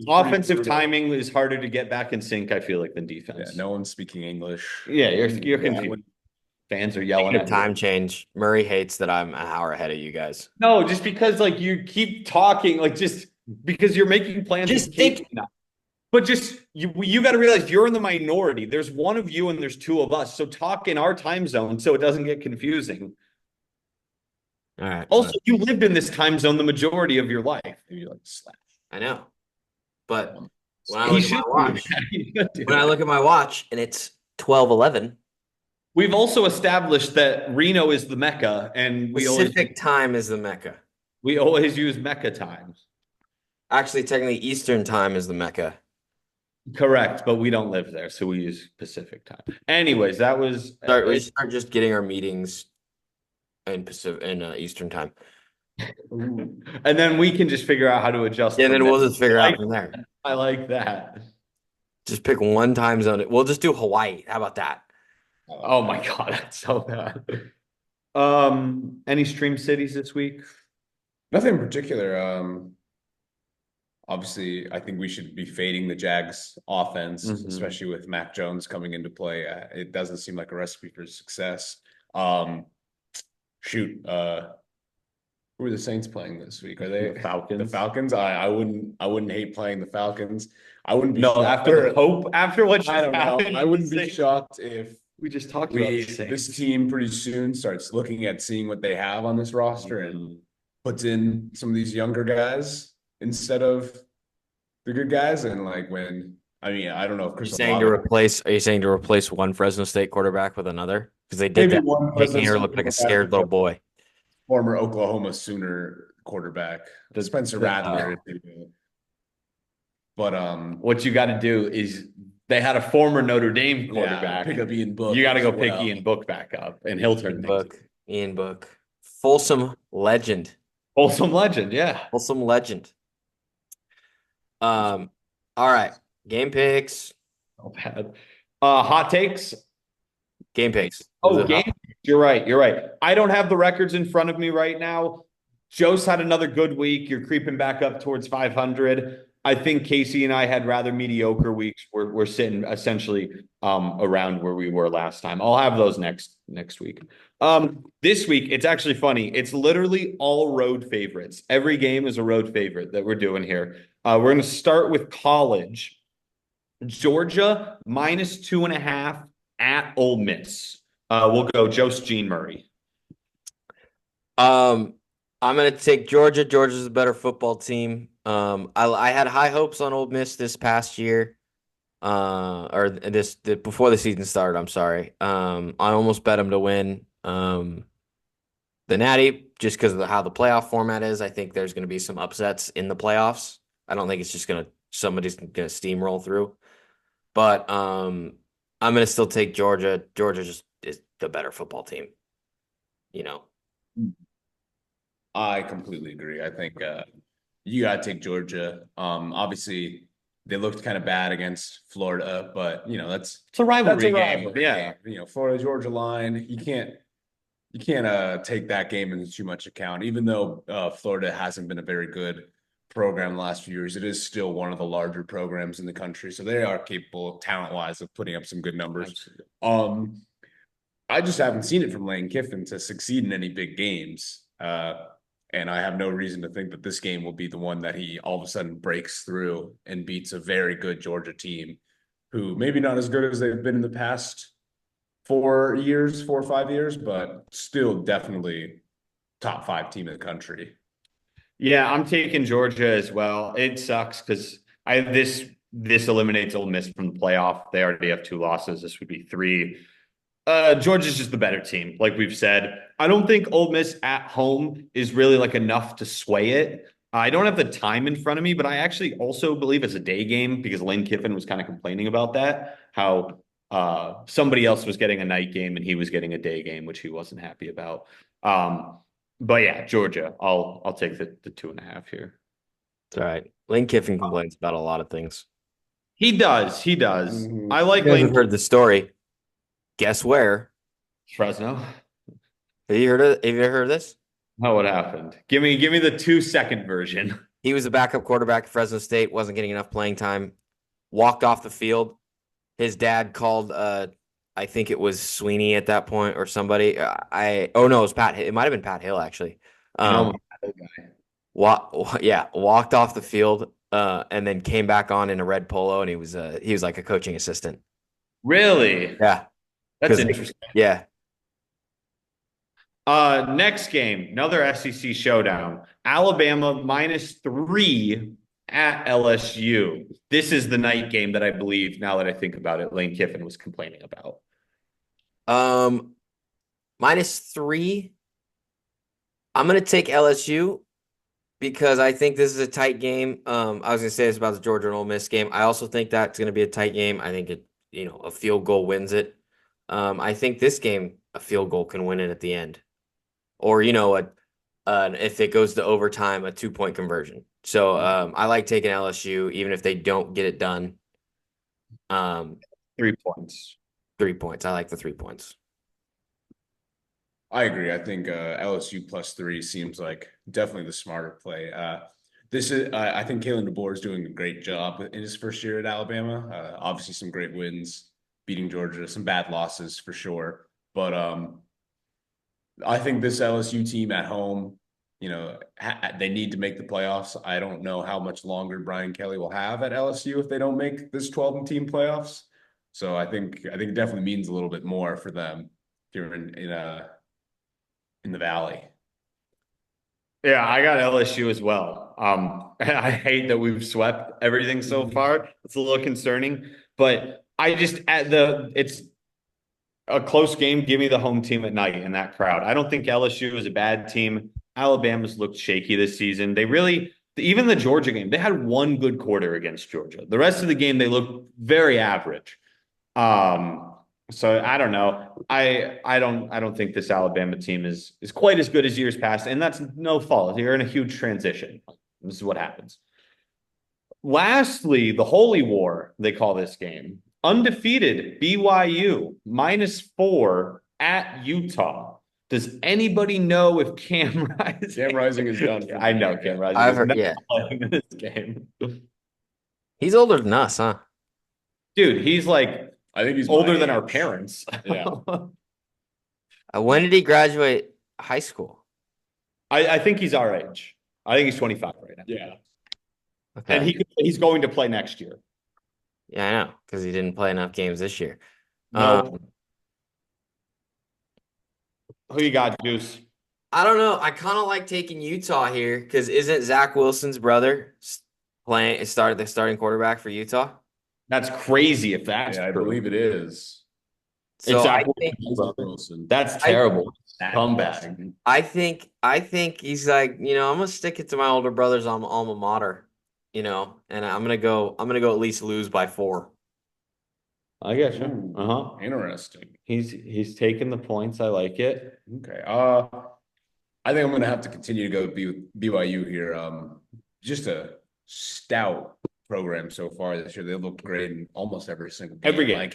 Offensive brutal. timing is harder to get back in sync, I feel like, than Yeah, defense. no one's speaking English. Yeah, you're Yeah, confused. Fans are yelling Speaking at of you. time change, Murray hates that I'm an hour ahead of you guys. No, just because like you keep talking, like just because you're making plans Just with think- Casey now. But just you got to realize you're in the minority. There's one of you and there's two of us. So talk in our time zone so it doesn't get confusing. All right. Also, you lived in this time zone the majority of your life. Maybe like slash. I know. But when I He look at should my do watch, that. He should do when I that. look at my watch and it's 12:11, We've also established that Reno is the Mecca, and Pacific time is the Mecca. we always use Mecca times. Actually, technically, Eastern time is the Mecca. Correct, but we don't live there, so we use Pacific time. Anyways, that was We start just getting our meetings in Pacific in Eastern time. and then we can just figure out how to adjust. Yeah, from then there. we'll just figure out from there. I like that. Just pick one time zone. We'll just do Hawaii. How about that? Oh my God, that's so bad. Any stream cities this week? Nothing in particular. Obviously, I think we should be fading the Jags offense, Mhm. especially with Mac Jones coming into play. It doesn't seem like a recipe for success. Shoot, who are the Saints playing this week? Are they The Falcons. The Falcons? I wouldn't hate playing the Falcons. I wouldn't be No, shocked after Hope, after what just I don't know. happened, I wouldn't be shocked if We just talked about we the Saints. this team pretty soon starts looking at seeing what they have on this roster and puts in some of these younger guys instead of the good guys. And like I don't know if Are you Chris saying to replace? Are you saying to replace one Fresno State quarterback with another? Because they did maybe that. one Jake Haener looked like a scared little boy. former Oklahoma Sooner quarterback, Spencer Rattler. But What you got to do is they had a former Notre Dame yeah, quarterback. pick up Ian Book. You got to go as pick well. Ian Book back up, and he'll turn things. Ian Book, Folsom legend. Folsom legend, yeah. Folsom legend. All right. Game picks. Oh, bad. Hot takes. Game picks. Oh, game. You're right. You're right. I don't have the records in front of me right now. Joe's had another good week. You're creeping back up towards 500. I think Casey and I had rather mediocre weeks. We're sitting essentially around where we were last time. I'll have those next week. This week, it's actually funny. It's literally all road favorites. Every game is a road favorite that we're doing here. We're going to start with college. Georgia -2.5 at Ole Miss. We'll go Jost Gene Murray. I'm going to take Georgia. Georgia's a better football team. I had high hopes on Ole Miss this past year. Before the season started, I'm sorry. I almost bet them to win the Natty just because of how the playoff format is. I think there's going to be some upsets in the playoffs. I don't think it's just somebody's going to steamroll through. But I'm going to still take Georgia. Georgia just is the better football team. I completely agree. I think you gotta take Georgia. Obviously they looked kind of bad against Florida, but it's a rivalry game. rivalry Yeah. game. Florida Georgia line. You can't take that game into too much account. Even though Florida hasn't been a very good program the last few years, it is still one of the larger programs in the country. So they are capable, talent-wise, of putting up some good numbers. Absolutely. I just haven't seen it from Lane Kiffin to succeed in any big games. And I have no reason to think that this game will be the one that he all of a sudden breaks through and beats a very good Georgia team who maybe not as good as they've been in the past 4 or 5 years, but still definitely top 5 team in the country. Yeah, I'm taking Georgia as well. It sucks because this eliminates Ole Miss from the playoff. They already have 2 losses. This would be 3. Georgia's just the better team, like we've said. I don't think Ole Miss at home is really enough to sway it. I don't have the time in front of me, but I actually also believe it's a day game because Lane Kiffin was kind of complaining about that, how somebody else was getting a night game and he was getting a day game, which he wasn't happy about. But yeah, Georgia, I'll take the 2.5 here. It's all right. Lane Kiffin complains about a lot of things. He does. He does. Mhm. I like You guys have Lane heard the story. Guess where? Fresno. Have you ever heard of this? Oh, what happened? Give me the 2-second version. He was a backup quarterback at Fresno State, wasn't getting enough playing time, walked off the field. His dad called I think it was Sweeney at that point or somebody. Oh no, it was Pat. It might have been Pat Hill actually. You know, Um, walked off the field and then came back on in a red polo and he was like a coaching assistant. really? Yeah. That's 'Cause- interesting. Yeah. Next game, another SEC showdown. Alabama -3 at LSU. This is the night game that I believe, now that I think about it, Lane Kiffin was complaining about. -3. I'm gonna take LSU because I think this is a tight game. I was gonna say this about the Georgia and Ole Miss game. I also think that's gonna be a tight game. I think a field goal wins it. I think this game, a field goal can win it at the end, or if it goes to overtime, a 2-point conversion. So I like taking LSU even if they don't get it done. 3 points. 3 points. I like the 3 points. I agree. I think LSU +3 seems like definitely the smarter play. I think Kalen DeBoer is doing a great job in his first year at Alabama. Obviously, some great wins, beating Georgia, some bad losses for sure. But I think this LSU team at home, they need to make the playoffs. I don't know how much longer Brian Kelly will have at LSU if they don't make this 12-team playoffs. So I think it definitely means a little bit more for them here in the Valley. Yeah, I got LSU as well. I hate that we've swept everything so far. It's a little concerning, but it's a close game. Give me the home team at night in that crowd. I don't think LSU is a bad team. Alabama's looked shaky this season. Even the Georgia game, they had one good quarter against Georgia. The rest of the game, they looked very average. So I don't know. I don't think this Alabama team is quite as good as years past, and that's no fault. You're in a huge transition. This is what happens. Lastly, the Holy War, they call this game. Undefeated BYU -4 at Utah. Does anybody know if Cam Rising? Cam Rising is done. I know Cam Rising I've is heard, not yeah. playing in this game. He's older than us, huh? Dude, he's like I think he's older my than our age. parents. Yeah. When did he graduate high school? I think he's our age. I think he's 25 right now. Yeah. Okay. And he's going to play next year. Yeah, I know, because he didn't play enough games this year. No. Who you got, Juice? I don't know. I kind of like taking Utah here because isn't Zach Wilson's brother the starting quarterback for Utah? That's crazy if that's Yeah, I true. believe it is. So It's I Zach think Wilson. That's terrible. Comeback. I think he's like, I'm gonna stick it to my older brother's alma mater, and I'm gonna go at least lose by 4. I get you. Ooh, interesting. He's taking the points. I like it. Okay. I think I'm gonna have to continue to go with BYU here. Just a stout program so far this year. They look great in almost every single game. Every game.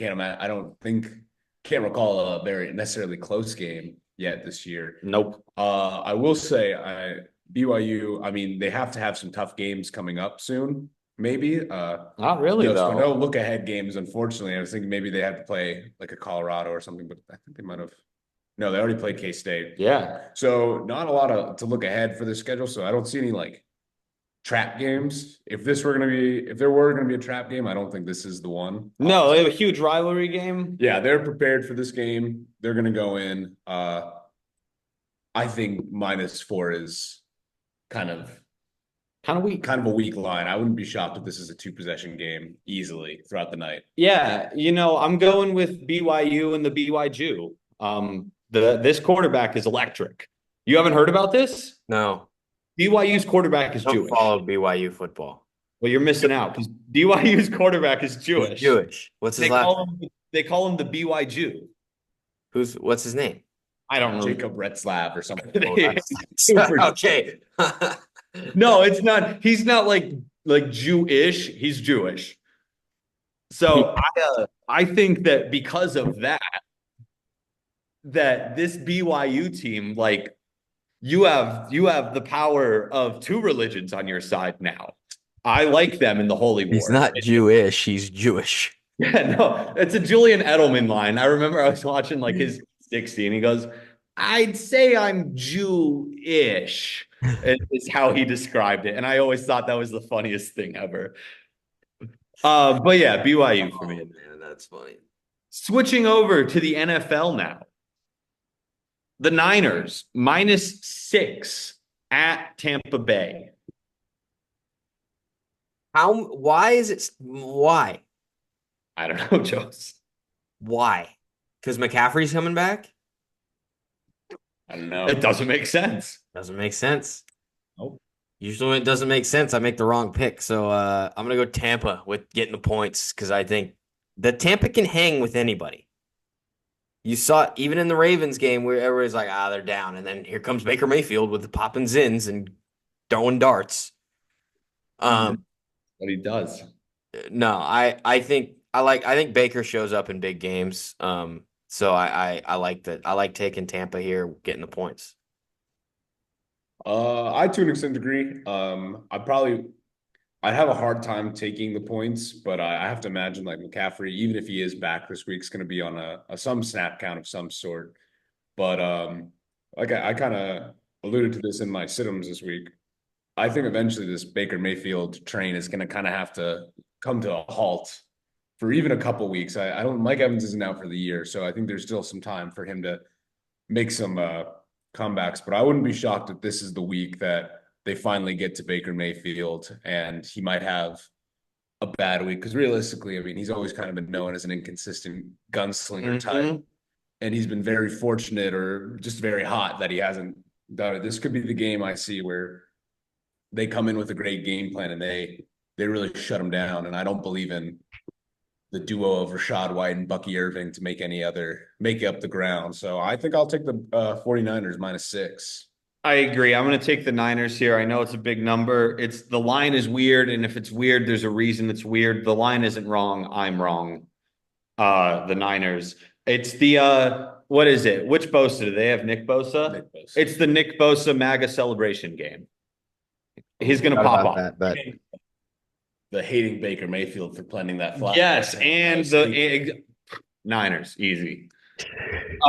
Can't recall a very necessarily close game yet this year. Nope. I will say BYU, I mean, they have to have some tough games coming up soon, maybe. Not really, so though. no look ahead games, unfortunately. I was thinking maybe they had to play like a Colorado or something, but I think they might have. No, they already played K-State. Yeah. So not a lot to look ahead for the schedule. So I don't see any like trap games. If there were gonna be a trap game, I don't think this is the one. No, they have a huge rivalry game. Yeah, they're prepared for this game. They're gonna go in. I think -4 is kind of Weak. a weak line. I wouldn't be shocked if this is a 2-possession game easily throughout the night. Yeah, I'm going with BYU and the BYU. This quarterback is electric. You haven't heard about this? No, BYU's quarterback is don't Jewish. follow BYU football. Well, you're missing out because BYU's quarterback is Jewish. Jewish. What's his last name? They call him the BY Jew. What's his name? I don't know. Jacob Retzlaff or something. Okay. No, it's not. He's not like Jewish. He's Jewish. So I think that because of that, that this BYU team, like you have the power of two religions on your side now. I like them in the Holy He's War. not Jewish, he's Jewish. Yeah, no, it's a Julian Edelman line. I remember I was watching like his 60 and he goes, I'd say I'm Jewish, is how he described it. And I always thought that was the funniest thing ever. But yeah, BYU for Oh me. man, that's funny. Switching over to the NFL now. The Niners -6 at Tampa Bay. Why is it why? I don't know, Joes. Why? Because McCaffrey's coming back? I don't know. It doesn't make sense. Doesn't make sense. Nope. Usually when it doesn't make sense, I make the wrong pick. So I'm gonna go Tampa with getting the points because I think that Tampa can hang with anybody. You saw it even in the Ravens game where everybody's like, they're down. And then here comes Baker Mayfield with the popping zins and throwing darts. What he does. No, I think Baker shows up in big games. So I like that. I like taking Tampa here, getting the points. I to an extent agree. I'd have a hard time taking the points, but I have to imagine like McCaffrey, even if he is back this week, is going to be on a some snap count of some sort. But like I kind of alluded to this in my sit-ems this week. I think eventually this Baker Mayfield train is going to kind of have to come to a halt for even a couple weeks. I don't. Mike Evans isn't out for the year, so I think there's still some time for him to make some comebacks. But I wouldn't be shocked if this is the week that they finally get to Baker Mayfield and he might have a bad week. Because realistically, I mean, he's always kind of been known as an inconsistent gunslinger type. And he's been very fortunate or just very hot that he hasn't done it. This could be the game I see where they come in with a great game plan and they really shut him down. And I don't believe in the duo of Rashad White and Bucky Irving to make up the ground. So I think I'll take the 49ers -6. I agree. I'm going to take the Niners here. I know it's a big number. The line is weird, and if it's weird, there's a reason it's weird. The line isn't wrong. I'm wrong. The Niners. It's the what is it? Which Bosa do they have? Nick Bosa? Nick Bosa. It's the Nick Bosa MAGA celebration game. He's going to pop off. But The hating Baker Mayfield for planting that flag. Yes, and Niners, easy.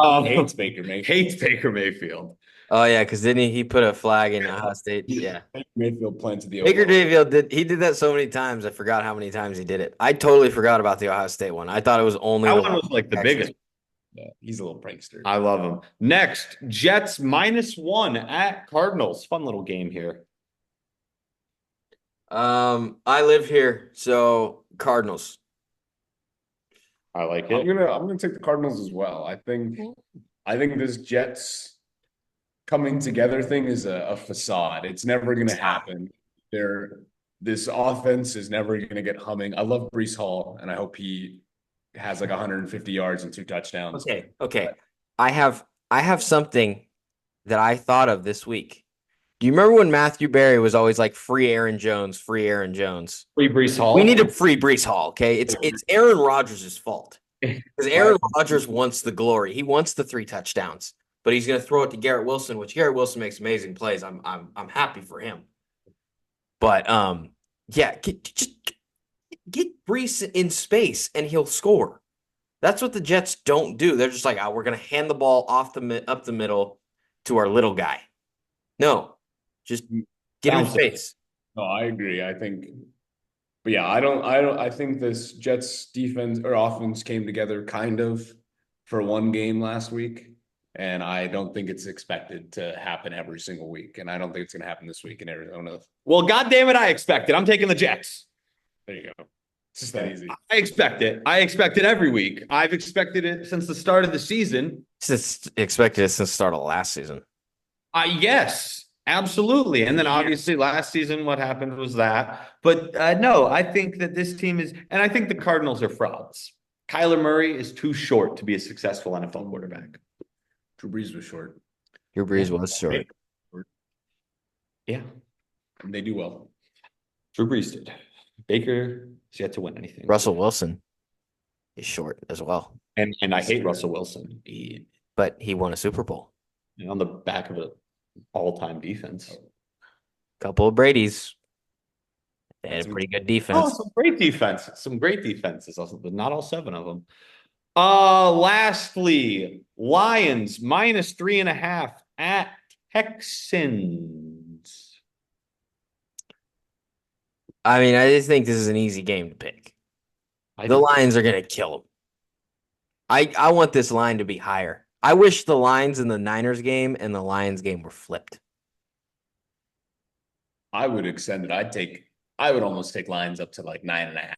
Hates Baker Mayfield. Hates Baker Mayfield. oh yeah, because didn't he put a flag in Ohio State? Yeah. Baker Mayfield planted the Baker Mayfield did that so many times. I forgot how many times he did it. I totally forgot about the Ohio State one. I thought it was only That the one was like the biggest. Yeah, he's a little prankster. I love him. Next, Jets -1 at Cardinals. Fun little game here. I live here, so Cardinals. I like I'm it. gonna take the Cardinals as well. I think this Jets coming together thing is a facade. It's never gonna happen. This offense is never gonna get humming. I love Breece Hall, and I hope he has like 150 yards and 2 touchdowns. Okay. I have something that I thought of this week. Do you remember when Matthew Berry was always like free Aaron Jones, free Aaron Jones? Free Breece Hall. We need to free Breece Hall, okay? It's Aaron Rodgers' fault. Because Aaron Rodgers wants the glory. He wants the 3 touchdowns. But he's going to throw it to Garrett Wilson, which Garrett Wilson makes amazing plays. I'm happy for him. But yeah, get Breece in space and he'll score. That's what the Jets don't do. They're just like, we're going to hand the ball up the middle to our little guy. No, just get him in space. No, I agree. But yeah, I think this Jets defense or offense came together kind of for one game last week. And I don't think it's expected to happen every single week. And I don't think it's going to happen this week in Arizona. Well, God damn it, I expect it. I'm taking the Jets. There you go. It's just that easy. I expect it. I expect it every week. I've expected it since the start of the season. Expected it since the start of last season. Yes, absolutely. And then obviously last season, what happened was that. But no, I think that this team is, and I think the Cardinals are frauds. Kyler Murray is too short to be a successful NFL quarterback. Drew Brees was short. Drew Brees was short. Yeah. And they do well. Drew Brees did. Baker is yet to win anything. Russell Wilson. He's short as well, And I hate Russell Wilson. but he won a Super Bowl. On the back of an all-time defense. Couple of Brady's. They had a Some- pretty good Oh, defense. some great defense. Some great defenses also, but not all 7 of them. Lastly, Lions -3.5 at Texans. I mean, I just think this is an easy game to pick. The Lions are going to kill them. I want this line to be higher. I wish the lines in the Niners game and the Lions game were flipped. I would extend it. I would almost take Lions up to like 9.5.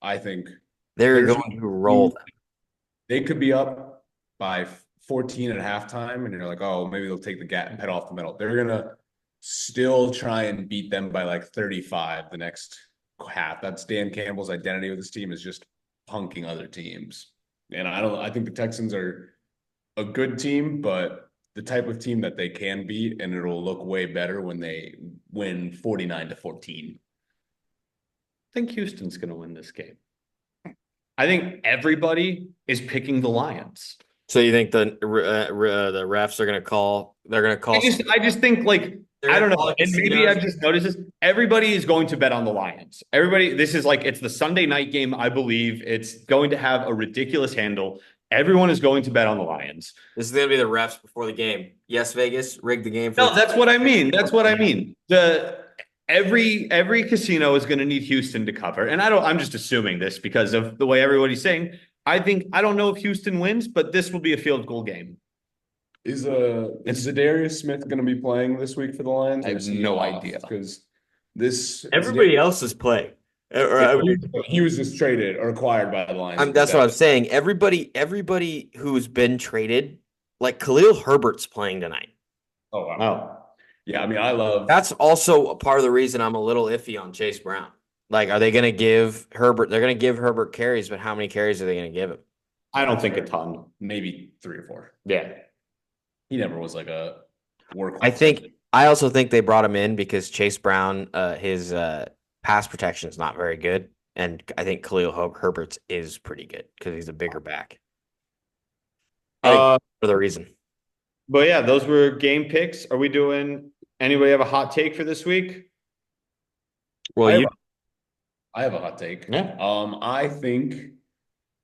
I think They're There's- going to roll them. they could be up by 14 at halftime, and you're like, oh, maybe they'll take the gap and head off the middle. They're gonna still try and beat them by like 35 the next half. That's Dan Campbell's identity with this team, is just punking other teams. And I think the Texans are a good team, but the type of team that they can beat, and it'll look way better when they win 49-14. I think Houston's going to win this game. I think everybody is picking the Lions. So you think the refs are going to call? They're going to call. I just think like They're I don't gonna know, call it and maybe casinos. I've just noticed this. Everybody is going to bet on the Lions. Everybody, this is like it's the Sunday night game. I believe it's going to have a ridiculous handle. Everyone is going to bet on the Lions. This is going to be the refs before the game. Yes, Vegas rigged the game. No, that's what I mean. That's what I mean. Every casino is going to need Houston to cover, and I'm just assuming this because of the way everybody's saying. I don't know if Houston wins, but this will be a field goal game. Is Zadarius Smith going to be playing this week for the Lions? I have no idea. Because this Everybody else is playing. he was just traded or acquired by the Lions. That's what I'm saying. Everybody who's been traded, like Khalil Herbert's playing tonight. Oh wow. Oh, Yeah, I mean, I love. That's also a part of the reason I'm a little iffy on Chase Brown. Like, are they going to give Herbert? They're going to give Herbert carries, but how many carries are they going to give him? I don't think a ton. Maybe 3 or 4. Yeah. He never was like a workhorse. I also think they brought him in because Chase Brown, his pass protection is not very good, and I think Khalil Herbert's is pretty good because he's a bigger back. For the reason. But yeah, those were game picks. Are we doing? Anybody have a hot take for this week? Well, I have a hot take. Yeah. I think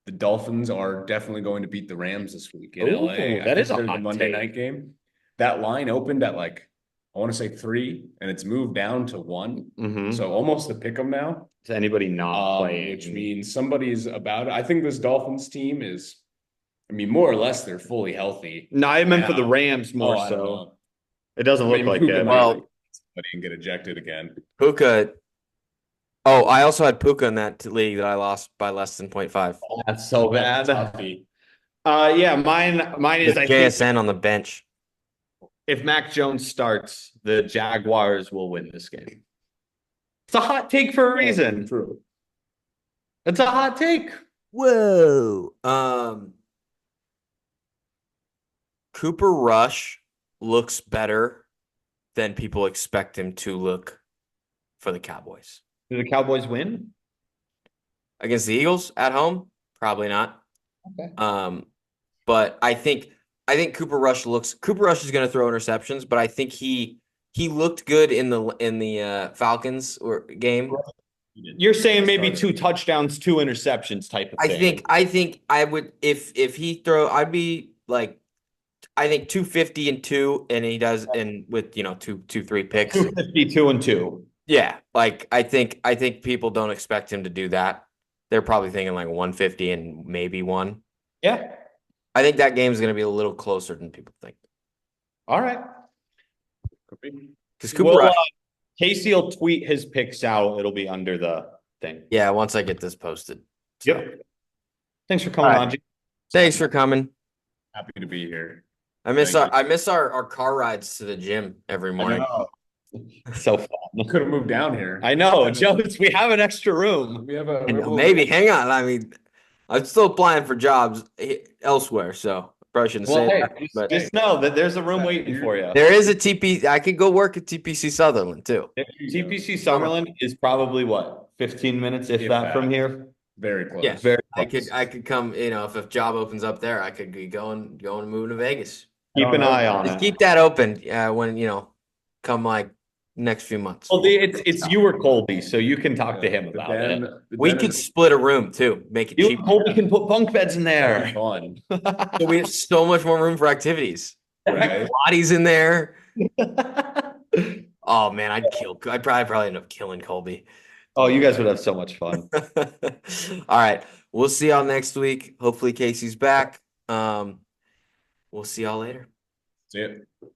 the Dolphins are definitely going to beat the Rams this week in Ooh, LA. I that is think a they're the hot Monday take. night game. That line opened at like, I want to say 3, and it's moved down to 1. Mm-hmm. So almost a pick 'em now. Is anybody not playing? Which means somebody's about it. I think this Dolphins team is, I mean, more or less they're fully healthy. No, I meant for now. the Rams more I don't so. know. It doesn't look Maybe like Puka it. might Well- get somebody and get ejected again. Puka. Oh, I also had Puka in that league that I lost by less than 0.5. That's so bad. Toughy. Yeah, mine is With I think JSN on the bench. if Mac Jones starts, the Jaguars will win this game. It's a hot take for a reason. True. It's a hot take. Whoa. Cooper Rush looks better than people expect him to look for the Cowboys. Do the Cowboys win? Against the Eagles at home? Probably not. Okay. But I think Cooper Rush is going to throw interceptions, but I think he looked good in the Falcons game. You're saying maybe 2 touchdowns, 2 interceptions type of thing. I think I would if he I'd be like I think 250 and 2 and he does and with 3 picks. 252 and 2. Yeah, like I think people don't expect him to do that. They're probably thinking like 150 and maybe 1. Yeah. I think that game is going to be a little closer than people think. All right. Because Cooper Well, Rush, Casey will tweet his picks out. It'll be under the thing. yeah, once I get this posted. Yep. Thanks for coming All on. right. G. Thanks for coming. Happy to be here. I miss Thank our car rides to the gym every morning. So fun. Could have moved down here. I know, Jones. We have an extra room. We have a And little- maybe hang on. I mean, I'm still applying for jobs elsewhere, so probably shouldn't Well, say hey, that. But just know that there's a room waiting for you. there is a TP. I could go work at TPC Sutherland too. TPC Summerlin is probably what, 15 minutes, if If that, that. from here. very close. Yeah. Very I close. could come, if a job opens up there, I could be going and moving to Vegas. Keep an eye on Just it. keep that open, when, come like next few months. Well, it's you or Colby, so you can talk to him The about den, it. the We den could is split a room too, make it You cheap. and Colby can put bunk beds in there. fun, So we have so much more room for activities. right? Bodies in there. Oh man, I'd probably end up killing Colby. Oh, you guys would have so much fun. All right. We'll see y'all next week. Hopefully Casey's back. We'll see y'all later. See it.